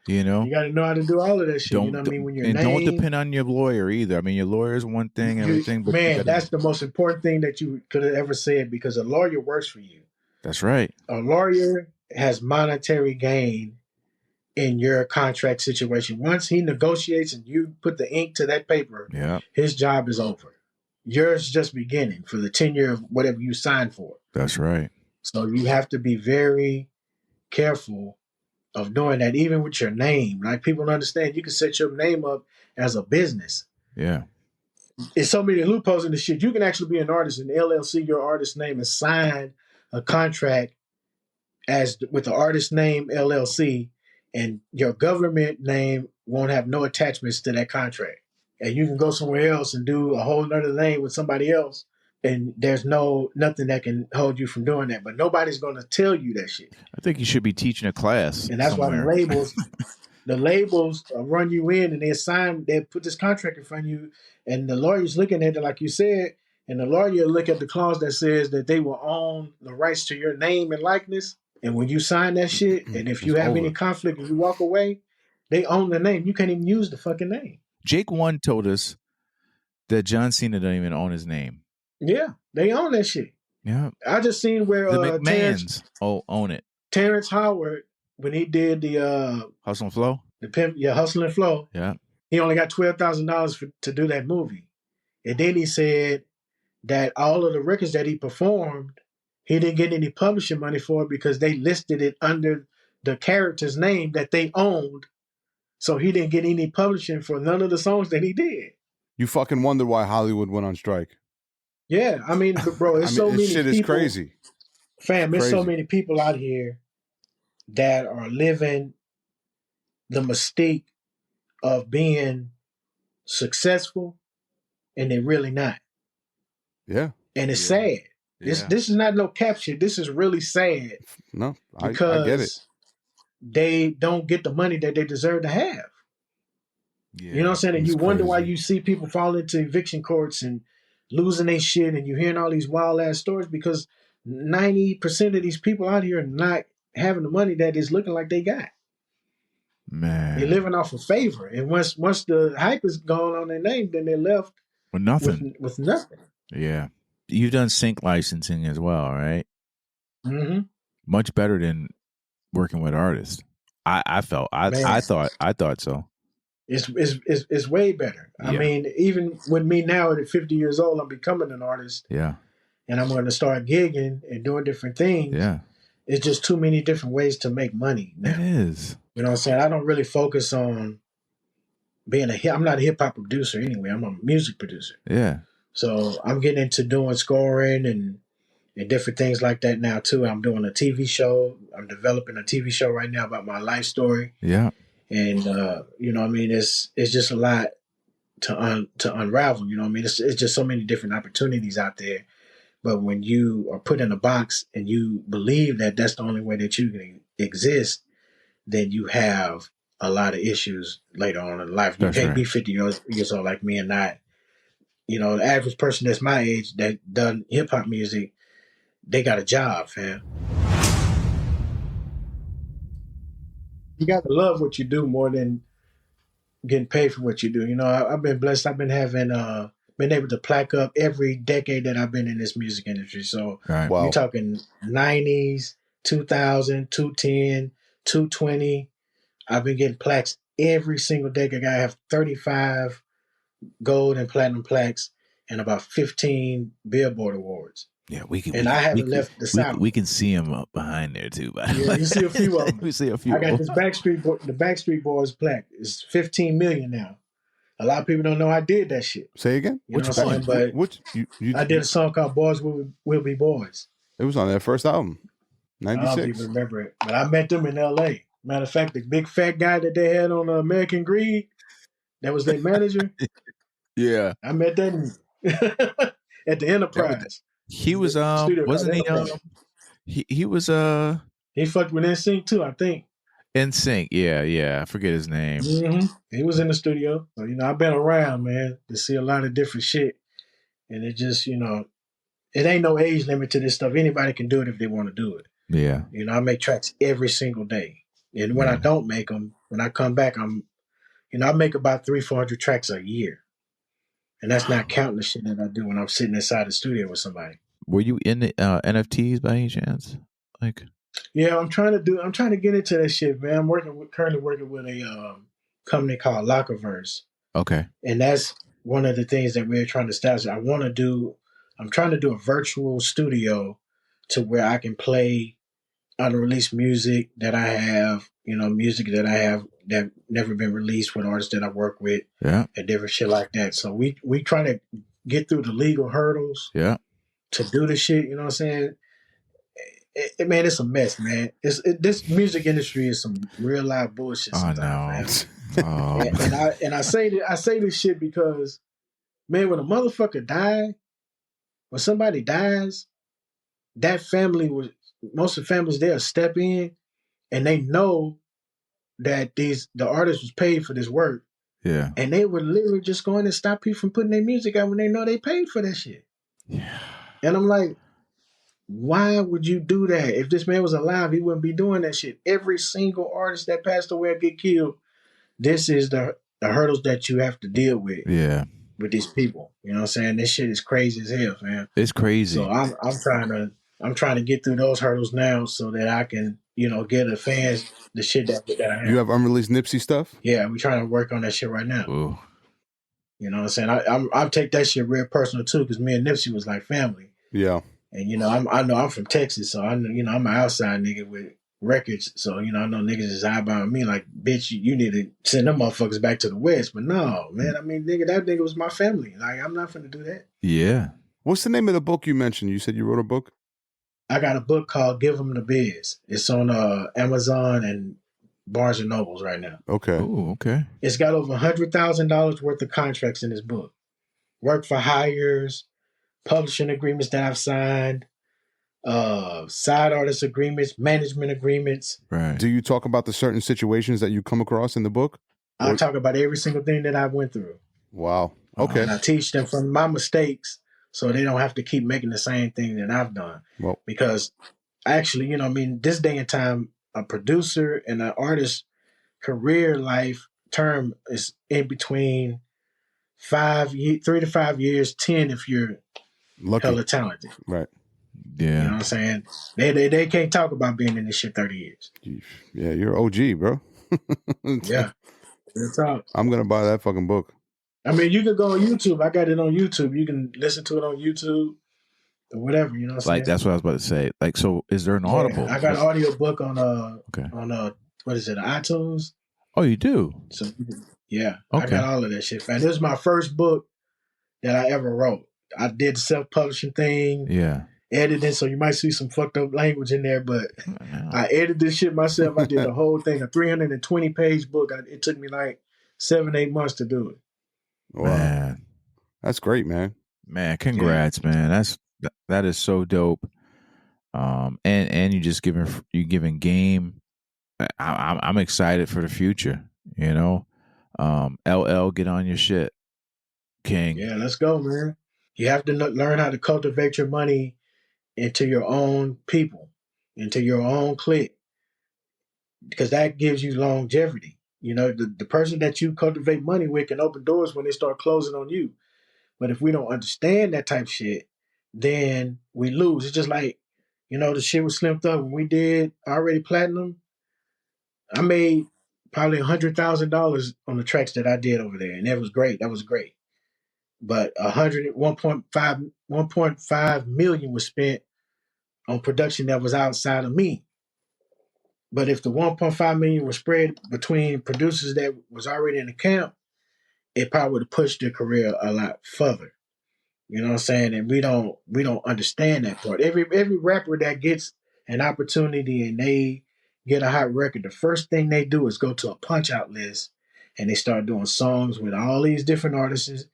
B: You
C: gotta know how to do all of that shit. You know what I mean? When you're
B: don't depend on your lawyer either. I mean, your lawyer is one thing and everything, but
C: that's the most important thing that you could have ever said, because a lawyer works for you.
B: That's right.
C: A lawyer has monetary gain in your contract situation. Once he negotiates and you put the ink to that paper, his job is over. Yours just beginning for the tenure of whatever you signed for.
B: That's right.
C: So you have to be very careful of doing that, even with your name. Like people don't understand, you can set your name up as a business.
B: Yeah.
C: It's so many loopholes in the shit. You can actually be an artist and LLC your artist name and sign a contract as with the artist name LLC, and your government name won't have no attachments to that contract. And you can go somewhere else and do a whole nother name with somebody else, and there's nothing that can hold you from doing that. But nobody's going to tell you that shit.
B: I think you should be teaching a class.
C: And that's
B: somewhere.
C: why the labels run you in, and they put this contract in front of you, and the lawyer's looking at it like you said, and the lawyer look at the clause that says that they will own the rights to your name and likeness. And when you sign that shit, and if you have any conflict and you walk away, they own the name. You can't even use the fucking name.
B: Jake One told us that John Cena don't even own his name.
C: Yeah, they own that shit.
B: Yeah,
C: I just seen where
B: the McMahons own it.
C: Terrence Howard, when he did the
B: Hustle and Flow,
C: Hustle and Flow.
B: Yeah,
C: he only got $12,000 to do that movie, and then he said that all of the records that he performed, he didn't get any publishing money for it because they listed it under the character's name that they owned. So he didn't get any publishing for none of the songs that he did.
A: You fucking wonder why Hollywood went on strike.
C: Yeah, I mean, bro, it's so many
A: shit
C: people.
A: Is crazy.
C: Fam, there's so many people out here that are living the mystique of being successful, and they're really not.
A: Yeah.
C: And it's sad. This is not no capture. This is really sad.
A: No, I get it.
C: They don't get the money that they deserve to have.
B: Yeah,
C: you know what I'm saying? And you wonder
A: crazy.
C: why you see people fall into eviction courts and losing their shit, and you're hearing all these wild ass stories because 90% of these people out here are not having the money that is looking like they got.
B: Man,
C: They're living off of favor, and once the hype is gone on their name, then they're left
B: with nothing.
C: With nothing.
B: Yeah, you've done sync licensing as well, right?
C: Mm-hmm.
B: Much better than working with artists. I thought so.
C: It's way better.
B: Yeah.
C: I mean, even with me now at 50 years old, I'm becoming an artist.
B: Yeah.
C: And I'm going to start gigging and doing different things.
B: Yeah.
C: It's just too many different ways to make money now.
B: It is.
C: You know what I'm saying? I don't really focus on being I'm not a hip hop producer anyway. I'm a music producer.
B: Yeah.
C: So I'm getting into doing scoring and different things like that now too. I'm doing a TV show. I'm developing a TV show right now about my life story.
B: Yeah.
C: And you know what I mean? It's just a lot to unravel. You know what I mean? It's just so many different opportunities out there. But when you are put in a box and you believe that that's the only way that you can exist, then you have a lot of issues later on in life. You can't be 50 years old like me and not, you know, the average person that's my age that done hip hop music, they got a job, fam. You got to love what you do more than getting paid for what you do. You know, I've been blessed. I've been having been able to plaque up every decade that I've been in this music industry. So You're talking 90s, 2000, 210, 220. I've been getting plaques every single decade. I have 35 gold and platinum plaques and about 15 Billboard awards.
B: Yeah,
C: I haven't left the South.
B: We can see them up behind there too.
C: Yeah, you see a few of them.
B: We see a few.
C: I got this the Backstreet Boys plaque. It's 15 million now. A lot of people don't know I did that shit.
A: Say again?
C: You know what I'm saying? But I did a song called Boys Will Be Boys.
A: It was on their first album, 96.
C: I don't even remember it. But I met them in L.A. Matter of fact, the big fat guy that they had on American Greed, that was their manager.
B: Yeah.
C: I met that at the Enterprise.
B: He was wasn't he he was
C: he fucked with NSYNC too, I think.
B: NSYNC, yeah. I forget his name.
C: Mm-hmm. He was in the studio. So, you know, I've been around, man, to see a lot of different shit. And it just, you know, it ain't no age limit to this stuff. Anybody can do it if they want to do it.
B: Yeah.
C: You know, I make tracks every single day. And when I don't make them, when I come back, I make about 300-400 tracks a year. And that's not counting the shit that I do when I'm sitting inside the studio with somebody.
B: Were you in the NFTs by any chance? Like,
C: yeah, I'm trying to get into that shit, man. I'm currently working with a company called Lockerverse.
B: Okay.
C: And that's one of the things that we're trying to establish. I'm trying to do a virtual studio to where I can play unreleased music that I have, music that I have that never been released with artists that I work with,
B: Yeah.
C: and different shit like that. So we try to get through the legal hurdles
B: Yeah.
C: to do the shit. You know what I'm saying? Man, it's a mess, man. This music industry is some real live bullshit
B: Oh
C: sometimes,
B: no.
C: man. And I say this shit because, man, when a motherfucker when somebody dies, that family most of the families they'll step in and they know that the artist was paid for this work,
B: Yeah.
C: and they would literally just go in and stop people from putting their music out when they know they paid for that shit.
B: Yeah.
C: And I'm like, why would you do that? If this man was alive, he wouldn't be doing that shit. Every single artist that passed away or get killed, this is the hurdles that you have to deal with.
B: Yeah.
C: With these people. You know what I'm saying? This shit is crazy as hell, man.
B: It's crazy.
C: So I'm trying to get through those hurdles now so that I can, get the fans the shit that I have.
A: You have unreleased Nipsey stuff?
C: Yeah, we're trying to work on that shit right now.
B: Ooh.
C: You know what I'm saying? I take that shit real personal too, because me and Nipsey was like family.
A: Yeah.
C: And I know I'm from Texas, so I'm an outside nigga with records. So I know niggas is eyeballing me like, bitch, you need to send them motherfuckers back to the West. But no, man, I mean, nigga, that nigga was my family. Like, I'm not finna do that.
B: Yeah.
A: What's the name of the book you mentioned? You said you wrote a book?
C: I got a book called Give 'Em the Biz. It's on Amazon and Barnes and Nobles right now.
A: Okay.
B: Oh, okay.
C: It's got over $100,000 worth of contracts in this book. Work for hires, publishing agreements that I've signed, side artist agreements, management agreements.
B: Right.
A: Do you talk about the certain situations that you come across in the book?
C: I talk about every single thing that I went through.
A: Wow. Okay.
C: And I teach them from my mistakes so they don't have to keep making the same thing that I've done.
A: Well,
C: because actually, this day and time, a producer and an artist career life term is in between 3 to 5 years, 10 if you're
A: lucky.
C: hella talented.
A: Right.
B: Yeah.
C: You know what I'm saying? They can't talk about being in this shit 30 years.
A: Yeah, you're OG, bro.
C: Yeah. Real talk.
A: I'm going to buy that fucking book.
C: I mean, you can go on YouTube. I got it on YouTube. You can listen to it on YouTube or whatever, you know what I'm saying?
B: That's what I was about to say. Like, so is there an Audible?
C: I got an audio book on
B: Okay.
C: What is it, iTunes?
B: Oh, you do?
C: So yeah,
B: Okay.
C: I got all of that shit. Man, this was my first book that I ever wrote. I did the self-publishing thing.
B: Yeah.
C: Editing, so you might see some fucked up language in there, but I edited this shit myself. I did the whole thing, a 320-page book. It took me like 7-8 months to do it.
A: Wow.
B: Man.
A: That's great, man.
B: Man, congrats, man. That is so dope. And you just giving game. I'm excited for the future. LL, get on your shit, King.
C: Yeah, let's go, man. You have to learn how to cultivate your money into your own people, into your own clique, because that gives you longevity. The person that you cultivate money with can open doors when they start closing on you. But if we don't understand that type of shit, then we lose. It's just like, the shit was Slim Thug when we did Already Platinum. I made probably $100,000 on the tracks that I did over there, and that was great. That was great. But 1.5 million was spent on production that was outside of me. But if the 1.5 million was spread between producers that was already in the camp, it probably would have pushed their career a lot further. You know what I'm saying? And we don't understand that part. Every rapper that gets an opportunity and they get a hot record, the first thing they do is go to a punch out list and they start doing songs with all these different artists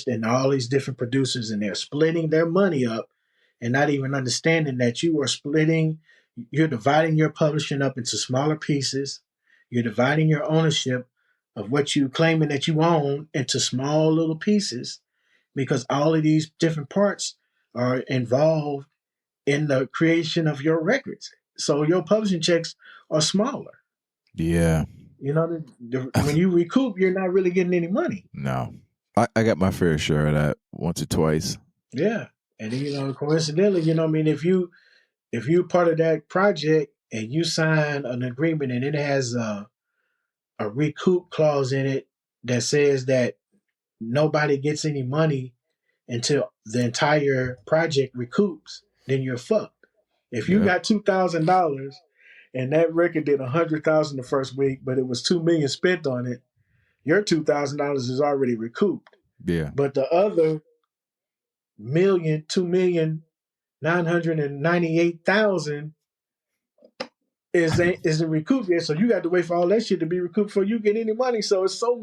C: and all these different producers, and they're splitting their money up and not even understanding that you're dividing your publishing up into smaller pieces. You're dividing your ownership of what you claiming that you own into small little pieces, because all of these different parts are involved in the creation of your records. So your publishing checks are smaller.
B: Yeah.
C: When you recoup, you're not really getting any money.
B: No. I got my fair share of that once or twice.
C: Yeah. And coincidentally, if you're part of that project and you sign an agreement and it has a recoup clause in it that says that nobody gets any money until the entire project recoups, then you're fucked. If you got $2,000 and that record did 100,000 the first week, but it was $2 million spent on it, your $2,000 is already recouped.
B: Yeah.
C: But the other 2,998,000 isn't recouped yet. So you got to wait for all that shit to be recouped before you get any money. So it's so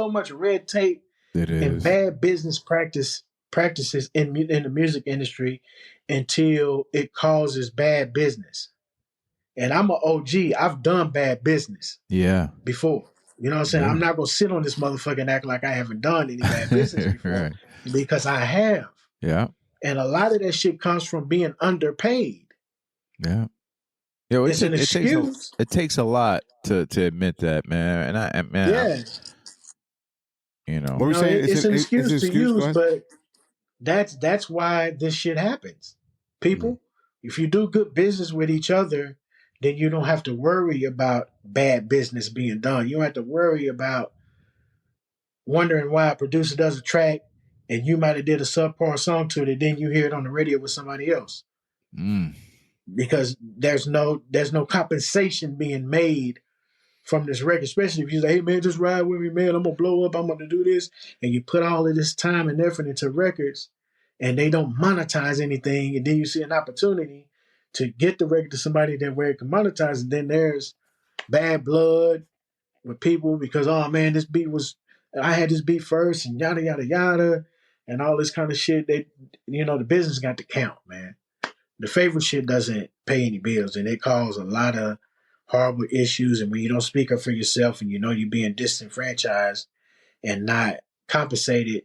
C: much red tape and bad business practices in the music industry until it causes bad business. And I'm an OG. I've done bad business before. You know what I'm saying?
B: Yeah.
C: I'm not going to sit on this motherfucker and act like I haven't done any bad business before.
B: Right.
C: Because I have.
B: Yeah.
C: And a lot of that shit comes from being underpaid.
B: Yeah. Yo,
C: It's an excuse.
B: It takes a lot to admit that, man. And you know.
A: What were you saying?
C: It's an excuse to use,
A: guys?
C: but that's why this shit happens. People, if you do good business with each other, then you don't have to worry about bad business being done. You don't have to worry about wondering why a producer does a track and you might have did a subpar song to it, and then you hear it on the radio with somebody else. Because there's no compensation being made from this record, especially if you say, hey man, just ride with me, man, I'm gonna blow up, I'm gonna do this, and you put all of this time and effort into records and they don't monetize anything, and then you see an opportunity to get the record to somebody that where it can monetize, and then there's bad blood with people because, oh man, I had this beat first and yada yada yada and all this kind of shit. The business got to count, man. The favorite shit doesn't pay any bills, and it causes a lot of horrible issues. And when you don't speak up for yourself and you know you're being disenfranchised and not compensated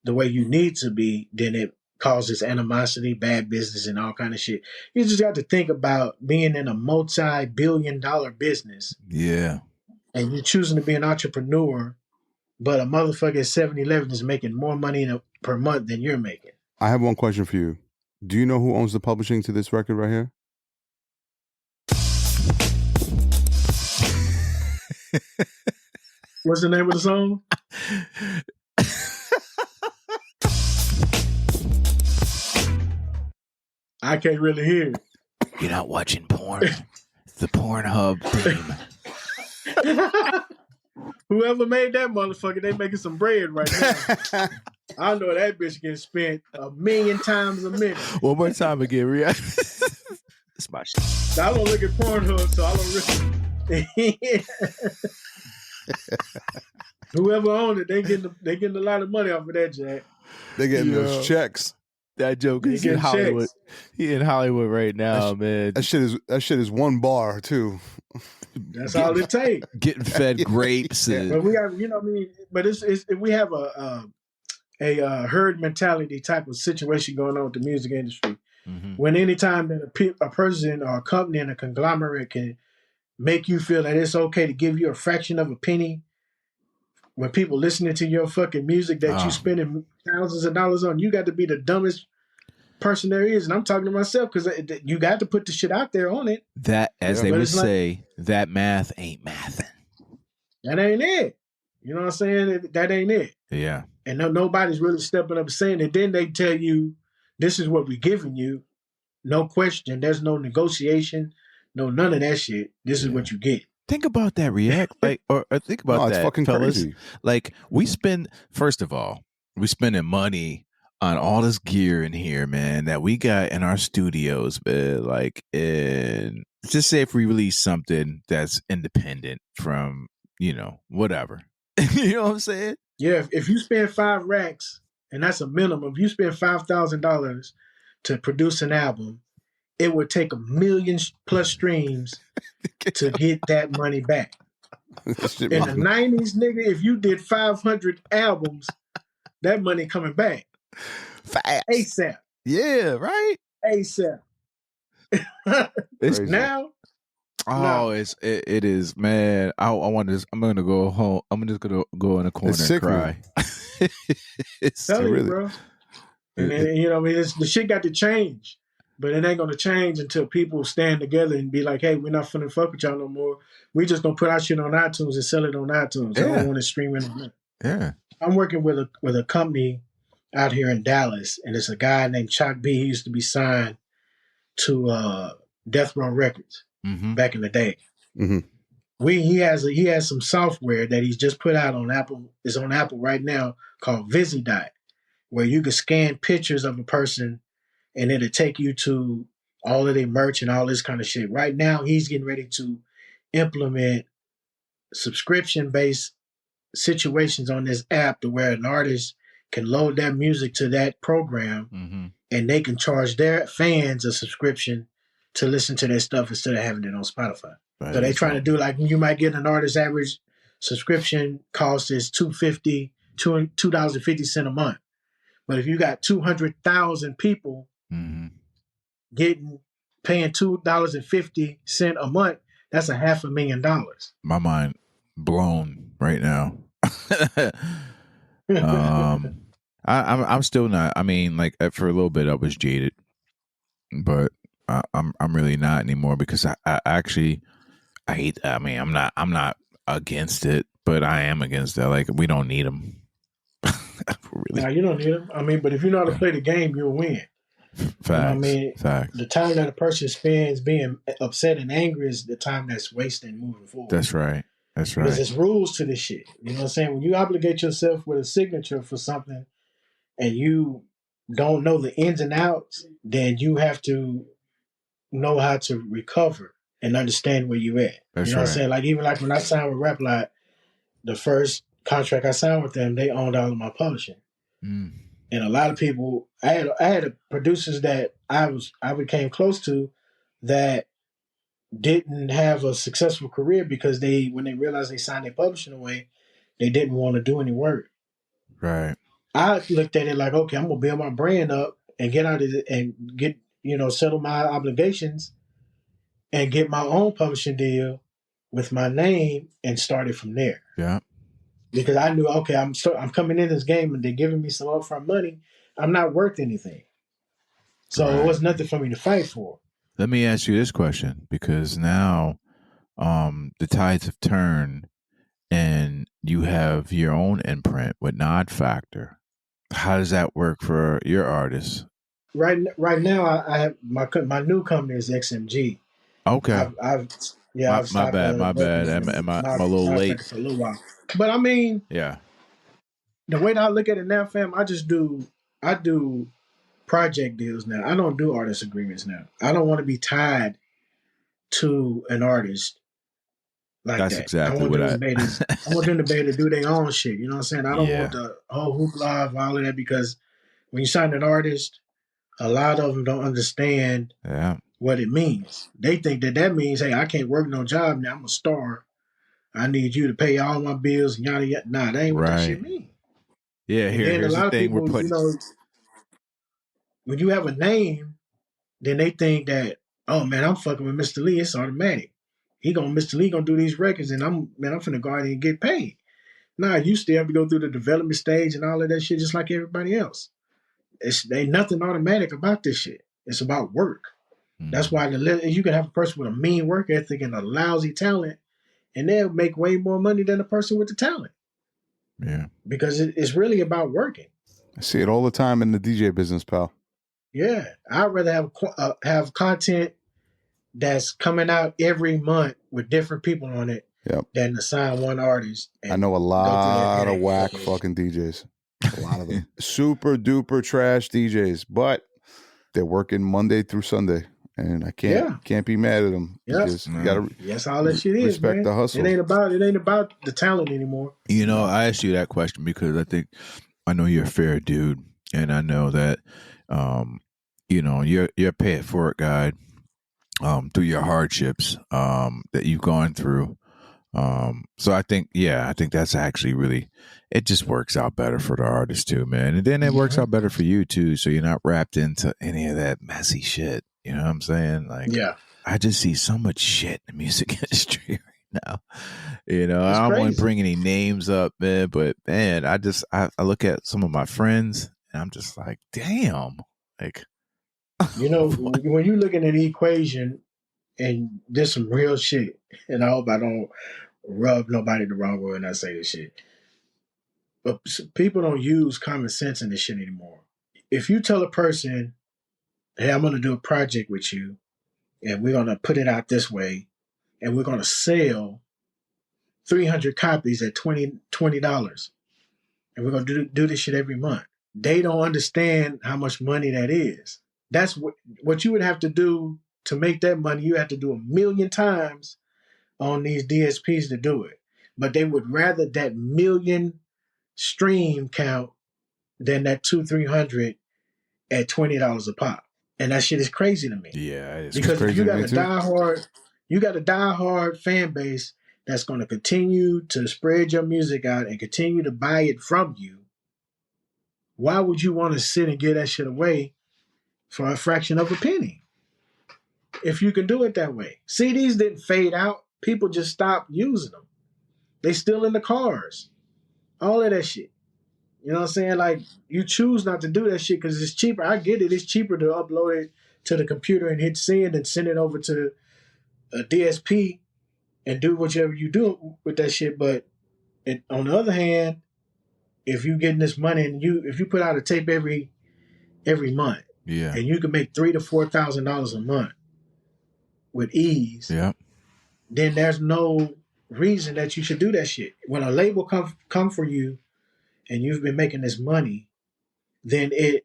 C: the way you need to be, then it causes animosity, bad business, and all kind of shit. You just got to think about being in a multi-billion-dollar business.
B: Yeah.
C: And you're choosing to be an entrepreneur, but a motherfucker at 7-Eleven is making more money per month than you're making.
A: I have one question for you. Do you know who owns the publishing to this record right here?
C: What's the name of the song? I can't really hear it.
B: You're not watching porn. It's the Pornhub theme.
C: Whoever made that motherfucker, they making some bread right now. I know that bitch gets spent 1,000,000 times a minute.
B: One more time again, Ria. It's my shit.
C: I don't look at Pornhub, so I don't really. Whoever owned it, they getting a lot of money off of that, Jack.
A: They getting those checks.
B: That joke is in Hollywood. He in Hollywood right now, man.
A: That shit is one bar too.
C: That's all it takes.
B: Getting fed grapes.
C: But we have, but we have a herd mentality type of situation going on with the music industry. When anytime that a person or a company and a conglomerate can make you feel that it's okay to give you a fraction of a penny when people listening to your fucking music that you spending thousands of dollars on, you got to be the dumbest person there is. And I'm talking to myself because you got to put the shit out there on it.
B: That, as they would say, that math ain't mathin'.
C: That ain't it. You know what I'm saying? That ain't it.
B: Yeah.
C: And nobody's really stepping up and saying it. Then they tell you, this is what we're giving you. No question. There's no negotiation. No, none of that shit. This is what you get.
B: Think about that, React. Or think about that,
A: it's fucking
B: fellas.
A: crazy.
B: Like, first of all, we spending money on all this gear in here, man, that we got in our studios, man. Like, and just say if we release something that's independent from, whatever. You know what I'm saying?
C: Yeah, if you spend 5 racks, and that's a minimum, if you spend $5,000 to produce an album, it would take 1 million plus streams to get that money back. In the 90s, nigga, if you did 500 albums, that money coming back.
B: Fast.
C: ASAP.
B: Yeah, right?
C: ASAP.
B: It's
C: now.
B: Oh, it is, man. I'm gonna go home. I'm just gonna go in a corner and cry. It's
C: Tell
B: really,
C: you, bro. And the shit got to change, but it ain't gonna change until people stand together and be like, "Hey, we're not finna fuck with y'all no more. We just gonna put our shit on iTunes and sell it on iTunes. I don't want to stream it."
B: Yeah.
C: I'm working with a company out here in Dallas, and it's a guy named Chuck B. He used to be signed to Death Row Records. back in the day.
A: Mm-hmm.
C: He has some software that he's just put out on Apple. It's on Apple right now called VisiDot, where you can scan pictures of a person and it'll take you to all of their merch and all this kind of shit. Right now, he's getting ready to implement subscription-based situations on this app to where an artist can load their music to that program and they can charge their fans a subscription to listen to their stuff instead of having it on Spotify. So they're trying to do like you might get an artist average subscription cost is $2.50 a month. But if you got 200,000 people paying $2.50 a month, that's $500,000.
B: My mind blown right now. I'm still not. I mean, like for a little bit, I was jaded, but I'm really not anymore because I actually I hate. I mean, I'm not against it, but I am against it. Like we don't need them.
C: Really. No, you don't need them. I mean, but if you know how to play the game, you'll win.
B: Facts.
C: You know what I mean,
B: facts.
C: The time that a person spends being upset and angry is the time that's wasting moving forward.
B: That's right. That's right.
C: Because there's rules to this shit. You know what I'm saying? When you obligate yourself with a signature for something and you don't know the ins and outs, then you have to know how to recover and understand where you at.
B: That's
C: you know
B: right.
C: what I'm saying? Like even like when I signed with Rap Lot, the first contract I signed with them, they owned all of my publishing. And a lot of people, I had producers that I became close to that didn't have a successful career because when they realized they signed their publishing away, they didn't want to do any work.
B: Right.
C: I looked at it like, okay, I'm gonna build my brand up and get out of it and get, settle my obligations and get my own publishing deal with my name and start it from there.
B: Yeah.
C: Because I knew, okay, I'm coming in this game and they're giving me some upfront money. I'm not worth anything. So It was nothing for me to fight for.
B: Let me ask you this question, because now the tides have turned and you have your own imprint with Nod Factor. How does that work for your artists?
C: Right now, I have my new company is XMG.
B: Okay.
C: I've
B: my bad. Am I a little late?
C: For a little while. But I mean,
B: yeah.
C: The way that I look at it now, fam, I do project deals now. I don't do artist agreements now. I don't want to be tied to an artist like
B: That's
C: that.
B: exactly what
C: I want them to be able to do their own shit. You know what I'm saying? I don't want the whole hoopla of all of that because when you sign an artist, a lot of them don't understand what it means. They think that means, hey, I can't work no job now. I'm a star. I need you to pay all my bills and yada yada. Nah, that ain't what that shit mean.
B: Yeah, here's the thing we're putting.
C: When you have a name, then they think that, oh man, I'm fucking with Mr. Lee. It's automatic. Mr. Lee gonna do these records, and I'm finna go out and get paid. Nah, you still have to go through the development stage and all of that shit, just like everybody else. Ain't nothing automatic about this shit. It's about work. That's why you can have a person with a mean work ethic and a lousy talent, and they'll make way more money than a person with the talent.
B: Yeah,
C: because it's really about working.
A: I see it all the time in the DJ business, pal.
C: Yeah, I'd rather have content that's coming out every month with different people on it than to sign one artist.
A: I know a lot of whack fucking DJs. A lot of them. Super duper trash DJs, but they're working Monday through Sunday. And I can't be mad at them because you gotta
C: all that shit is,
A: respect the hustle.
C: It ain't about the talent anymore.
B: I asked you that question because I know you're a fair dude, and I know that you're a pay it forward guy through your hardships that you've gone through. So I think that's actually really, it just works out better for the artist too, man. And then it works out better for you too. So you're not wrapped into any of that messy shit. You know what I'm saying? Like, I just see so much shit in the music industry right now. I don't want to bring any names up, man, but man, I look at some of my friends and I'm just like, damn. Like,
C: when you're looking at the equation and there's some real shit, and I hope I don't rub nobody the wrong way when I say this shit, but people don't use common sense in this shit anymore. If you tell a person, hey, I'm going to do a project with you, and we're gonna put it out this way, and we're gonna sell 300 copies at $20, and we're gonna do this shit every month. They don't understand how much money that is. That's what you would have to do to make that money. You have to do 1,000,000 times on these DSPs to do it. But they would rather that 1,000,000 stream count than that 200-300 at $20 a pop. And that shit is crazy to me.
A: Yeah, it's
C: because
A: crazy
C: you
A: to
C: got
A: me
C: a
A: too.
C: diehard fan base that's going to continue to spread your music out and continue to buy it from you. Why would you want to sit and give that shit away for a fraction of a penny? If you can do it that way. CDs didn't fade out. People just stopped using them. They still in the cars. All of that shit. You know what I'm saying? Like, you choose not to do that shit because it's cheaper. I get it. It's cheaper to upload it to the computer and hit send and send it over to a DSP and do whatever you do with that shit. But on the other hand, if you getting this money and if you put out a tape every month,
B: Yeah.
C: and you can make $3,000 to $4,000 a month with ease,
B: Yeah.
C: then there's no reason that you should do that shit. When a label come for you and you've been making this money, then it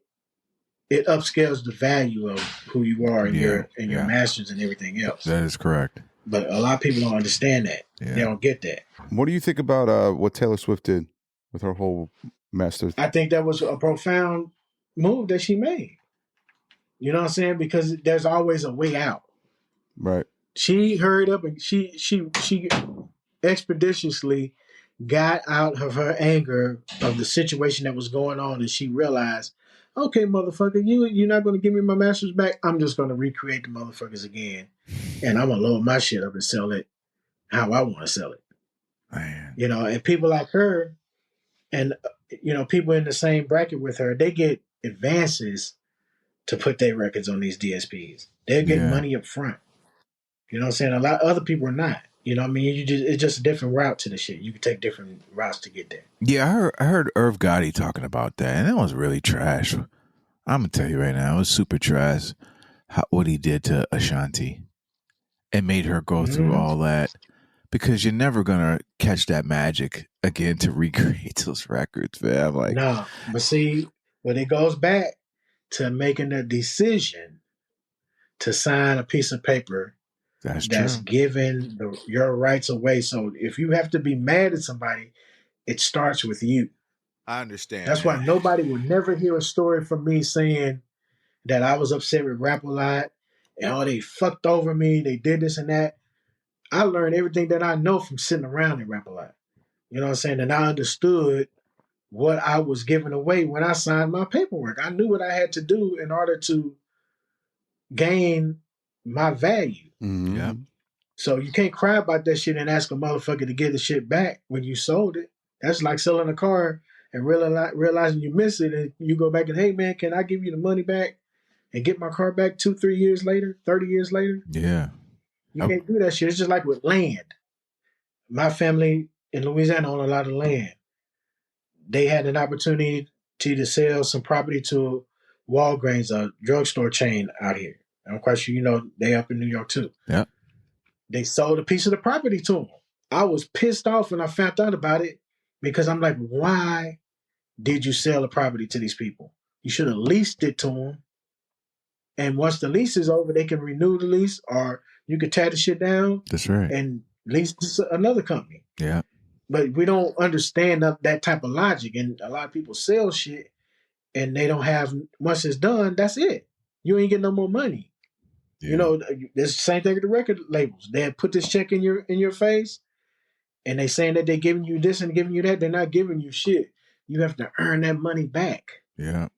C: upscales the value of who you are and your masters and everything else.
B: That is correct.
C: But a lot of people don't understand that.
B: Yeah.
C: They don't get that.
A: What do you think about what Taylor Swift did with her whole master?
C: I think that was a profound move that she made. You know what I'm saying? Because there's always a way out.
A: Right.
C: She hurried up and she expeditiously got out of her anger of the situation that was going on, and she realized, okay, motherfucker, you're not going to give me my masters back. I'm just going to recreate the motherfuckers again, and I'm going to load my shit up and sell it how I want to sell it.
B: Man.
C: You know, and people like her and, you know, people in the same bracket with her, they get advances to put their records on these DSPs. They're getting money up front. You know what I'm saying? A lot of other people are not. You know what I mean? It's just a different route to the shit. You can take different routes to get there.
B: Yeah, I heard Irv Gotti talking about that, and it was really trash. I'm going to tell you right now, it was super trash what he did to Ashanti and made her go through all that, because you're never going to catch that magic again to recreate those records, man. I'm like,
C: no, but see, when it goes back to making a decision to sign a piece of paper that's
B: true.
C: giving your rights away. So if you have to be mad at somebody, it starts with you.
B: I understand.
C: That's why nobody will never hear a story from me saying that I was upset with Rap a Lot and they fucked over me, they did this and that. I learned everything that I know from sitting around in Rap a Lot. You know what I'm saying? And I understood what I was giving away when I signed my paperwork. I knew what I had to do in order to gain my value.
A: Mm-hmm.
B: Yeah.
C: So you can't cry about that shit and ask a motherfucker to get the shit back when you sold it. That's like selling a car and realizing you miss it, and you go back and, hey man, can I give you the money back and get my car back 2-3 years later, 30 years later?
B: Yeah.
C: You can't do that shit. It's just like with land. My family in Louisiana own a lot of land. They had an opportunity to sell some property to Walgreens, a drugstore chain out here. I'm quite sure you know they up in New York too.
B: Yeah.
C: They sold a piece of the property to them. I was pissed off when I found out about it, because I'm like, why did you sell the property to these people? You should have leased it to them. And once the lease is over, they can renew the lease, or you could tear the shit down.
B: That's right.
C: And lease to another company.
B: Yeah.
C: But we don't understand that type of logic. And a lot of people sell shit and they don't have, once it's done, that's it. You ain't getting no more money.
B: Yeah.
C: You know, it's the same thing with the record labels. They have put this check in your face, and they saying that they're giving you this and giving you that. They're not giving you shit. You have to earn that money back.
B: Yeah.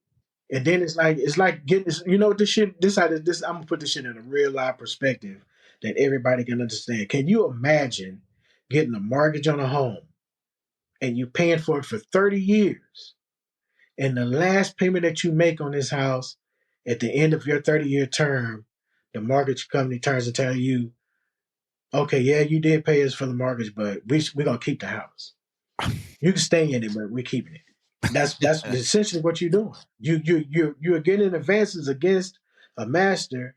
C: And then it's like getting this, you know, I'm gonna put this shit in a real live perspective that everybody can understand. Can you imagine getting a mortgage on a home and you paying for it for 30 years, and the last payment that you make on this house at the end of your 30-year term, the mortgage company turns to tell you, okay, yeah, you did pay us for the mortgage, but we're gonna keep the house. You can stay in it, but we're keeping it. That's essentially what you're doing. You're getting advances against a master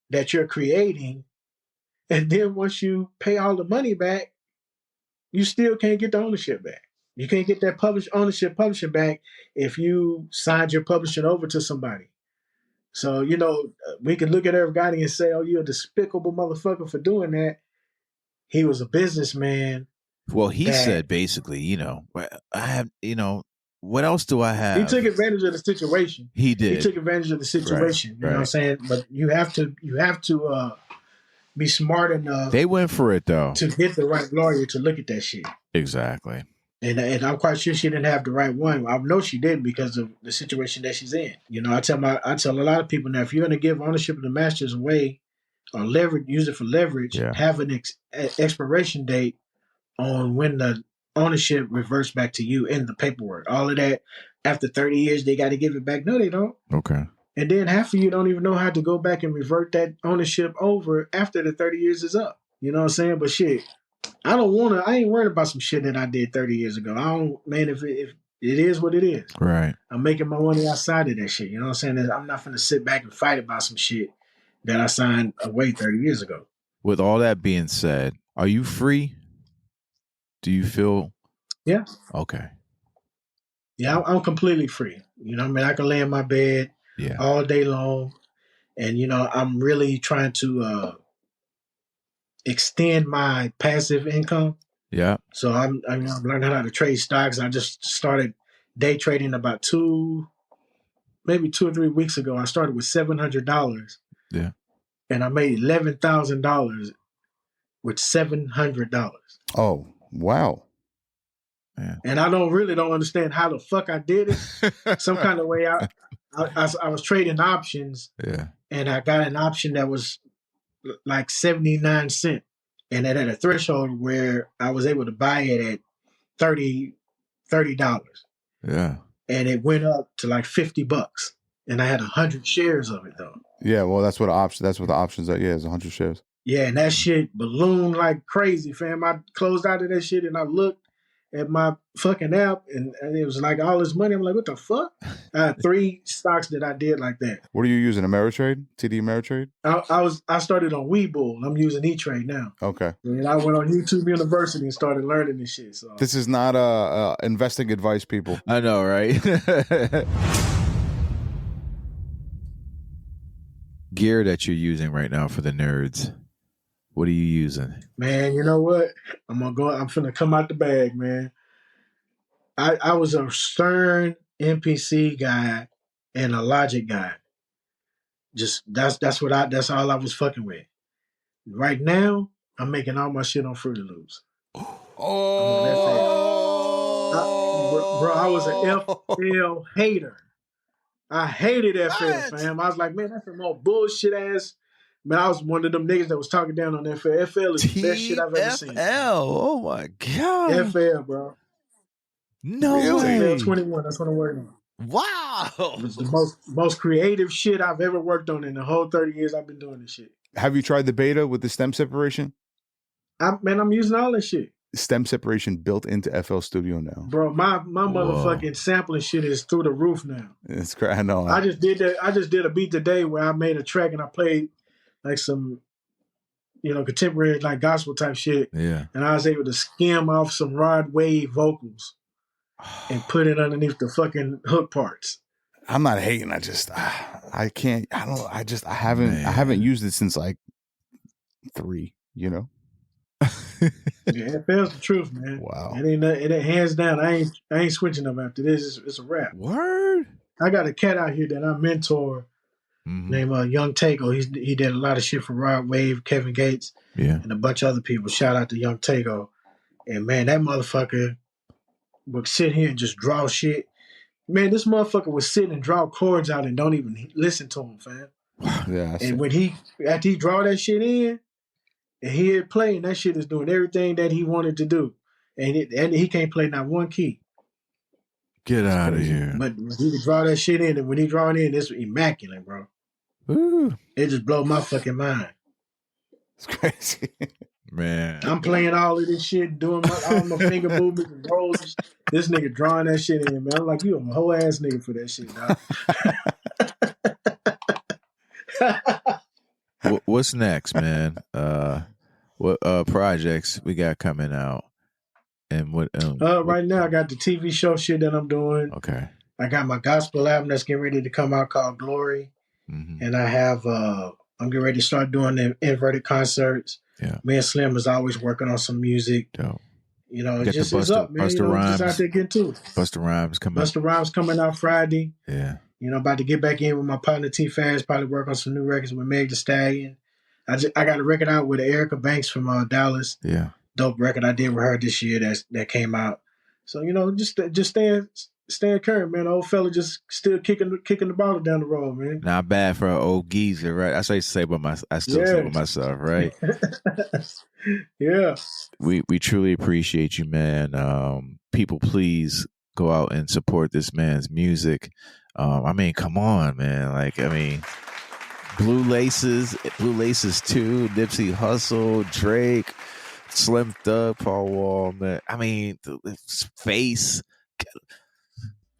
C: that you're creating, and then once you pay all the money back, you still can't get the ownership back. You can't get that publishing back if you signed your publishing over to somebody. So, we can look at everybody and say, oh, you're a despicable motherfucker for doing that. He was a businessman.
B: Well, he said basically, I have, what else do I have?
C: He took advantage of the situation.
B: He did.
C: He took advantage of the situation. You know what I'm saying? But you have to be smart enough.
B: They went for it though.
C: To get the right lawyer to look at that shit.
B: Exactly.
C: And I'm quite sure she didn't have the right one. I know she didn't because of the situation that she's in. I tell a lot of people now, if you're going to give ownership of the masters away or use it for leverage, have an expiration date on when the ownership reverts back to you in the paperwork. All of that, after 30 years, they got to give it back. No, they don't.
B: Okay.
C: And then half of you don't even know how to go back and revert that ownership over after the 30 years is up. You know what I'm saying? But shit, I ain't worried about some shit that I did 30 years ago. If it is what it is.
B: Right.
C: I'm making my money outside of that shit. You know what I'm saying? I'm not going to sit back and fight about some shit that I signed away 30 years ago.
B: With all that being said, are you free? Do you feel?
C: Yeah.
B: Okay.
C: Yeah, I'm completely free. I can lay in my bed all day long. And, I'm really trying to extend my passive income.
B: Yeah.
C: So I'm learning how to trade stocks. I just started day trading about maybe 2 or 3 weeks ago. I started with $700.
B: Yeah.
C: And I made $11,000 with $700.
A: Oh, wow.
B: Yeah.
C: And I don't understand how the fuck I did it. Some kind of way I was trading options.
B: Yeah.
C: And I got an option that was like 79 cents. And it had a threshold where I was able to buy it at $30.
B: Yeah.
C: And it went up to like $50. And I had 100 shares of it though.
A: Yeah, well that's what the options are. Yeah, it's 100 shares.
C: Yeah, and that shit ballooned like crazy, fam. I closed out of that shit and I looked at my fucking app and it was like all this money. I'm like, what the fuck? I had 3 stocks that I did like that.
A: What are you using? Ameritrade? TD Ameritrade?
C: I started on Webull. I'm using E-Trade now.
A: Okay.
C: And I went on YouTube University and started learning this shit. So
A: this is not investing advice, people.
B: I know, right? Gear that you're using right now for the nerds. What are you using?
C: Man, you know what? I'm finna come out the bag, man. I was a Stern MPC guy and a Logic guy. Just that's all I was fucking with. Right now, I'm making all my shit on Fruity Loops. Bro, I was an FL hater. I hated FL, fam. I was like, man, that's some more bullshit ass. Man, I was one of them niggas that was talking down on FL. FL is the best shit I've ever seen.
B: FL, oh my god.
C: FL, bro.
B: No way.
C: FL 21, that's what I'm working on.
B: Wow.
C: It's the most creative shit I've ever worked on in the whole 30 years I've been doing this shit.
A: Have you tried the beta with the stem separation?
C: I'm using all this shit.
A: Stem separation built into FL Studio now.
C: Bro, my motherfucking sampling shit is through the roof now.
A: It's crazy. I know.
C: I just did a beat today where I made a track and I played like some, contemporary like gospel type shit.
B: Yeah.
C: And I was able to skim off some Rod Wave vocals and put it underneath the fucking hook parts.
A: I'm not hating. I can't. I haven't used it since like 3.
C: Yeah, it feels the truth, man.
A: Wow.
C: It ain't hands down. I ain't switching up after this. It's a wrap.
B: Word.
C: I got a cat out here that I mentor named Young Tago. He did a lot of shit for Rod Wave, Kevin Gates, and a bunch of other people. Shout out to Young Tago. And man, that motherfucker would sit here and just draw shit. Man, this motherfucker would sit and draw chords out and don't even listen to him, fam.
A: Yeah.
C: And after he draw that shit in, and he hit play, and that shit is doing everything that he wanted to do. And he can't play not one key.
B: Get out of here.
C: But he can draw that shit in, and when he draw it in, it's immaculate, bro.
B: Ooh.
C: It just blows my fucking mind.
A: It's crazy.
B: Man.
C: I'm playing all of this shit, doing all my finger movements and rolls. This nigga drawing that shit in, man. I'm like, you a whole ass nigga for that shit, dog.
B: What's next, man? What projects we got coming out? And what?
C: Right now I got the TV show shit that I'm doing.
B: Okay.
C: I got my gospel album that's getting ready to come out called Glory, and I have I'm getting ready to start doing the inverted concerts.
B: Yeah.
C: Me and Slim is always working on some music.
B: Dope.
C: You know, it's just it's up, man.
B: Busta Rhymes.
C: Just out there getting to it.
B: Busta Rhymes coming.
C: Busta Rhymes coming out Friday.
B: Yeah.
C: You know, about to get back in with my partner T-Faz, probably work on some new records with Meg Thee Stallion. I got a record out with Erica Banks from Dallas.
B: Yeah.
C: Dope record I did with her this year that came out. So, you know, just staying current, man. The old fella just still kicking the bottle down the road, man.
B: Not bad for an old geezer, right? That's what I used to say about I still say about myself, right?
C: Yeah.
B: We truly appreciate you, man. People, please go out and support this man's music. I mean, come on, man. Like, I mean, Blue Laces 2, Nipsey Hussle, Drake, Slim Thug, Paul Wall, man. I mean, Face.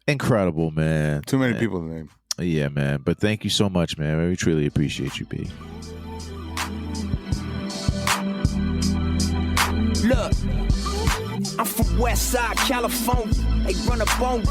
B: Incredible, man.
A: Too many people to name.
B: Yeah, man. But thank you so much, man. We truly appreciate you, B.
H: Look, I'm from West Side, California. Hey, run up on me.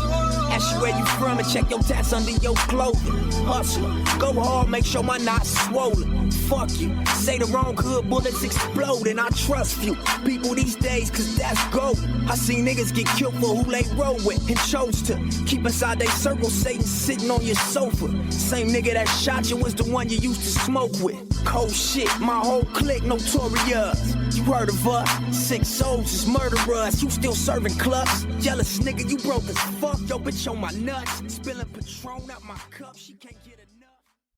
H: Ask you where you from and check your tats under your clothing. Hustler, go hard, make sure my knot's swollen. Fuck you. Say the wrong hood, bullets explode, and I trust few people these days, cause that's gold. I see niggas get killed for who they roll with and chose to keep inside they circle, Satan sitting on your sofa. Same nigga that shot you was the one you used to smoke with. Cold shit, my whole clique notorious. You heard of us? 6 soldiers, murderers. You still serving clubs? Jealous nigga, you broke as fuck. Yo, bitch on my nuts. Spilling Patron out my cup. She can't get it.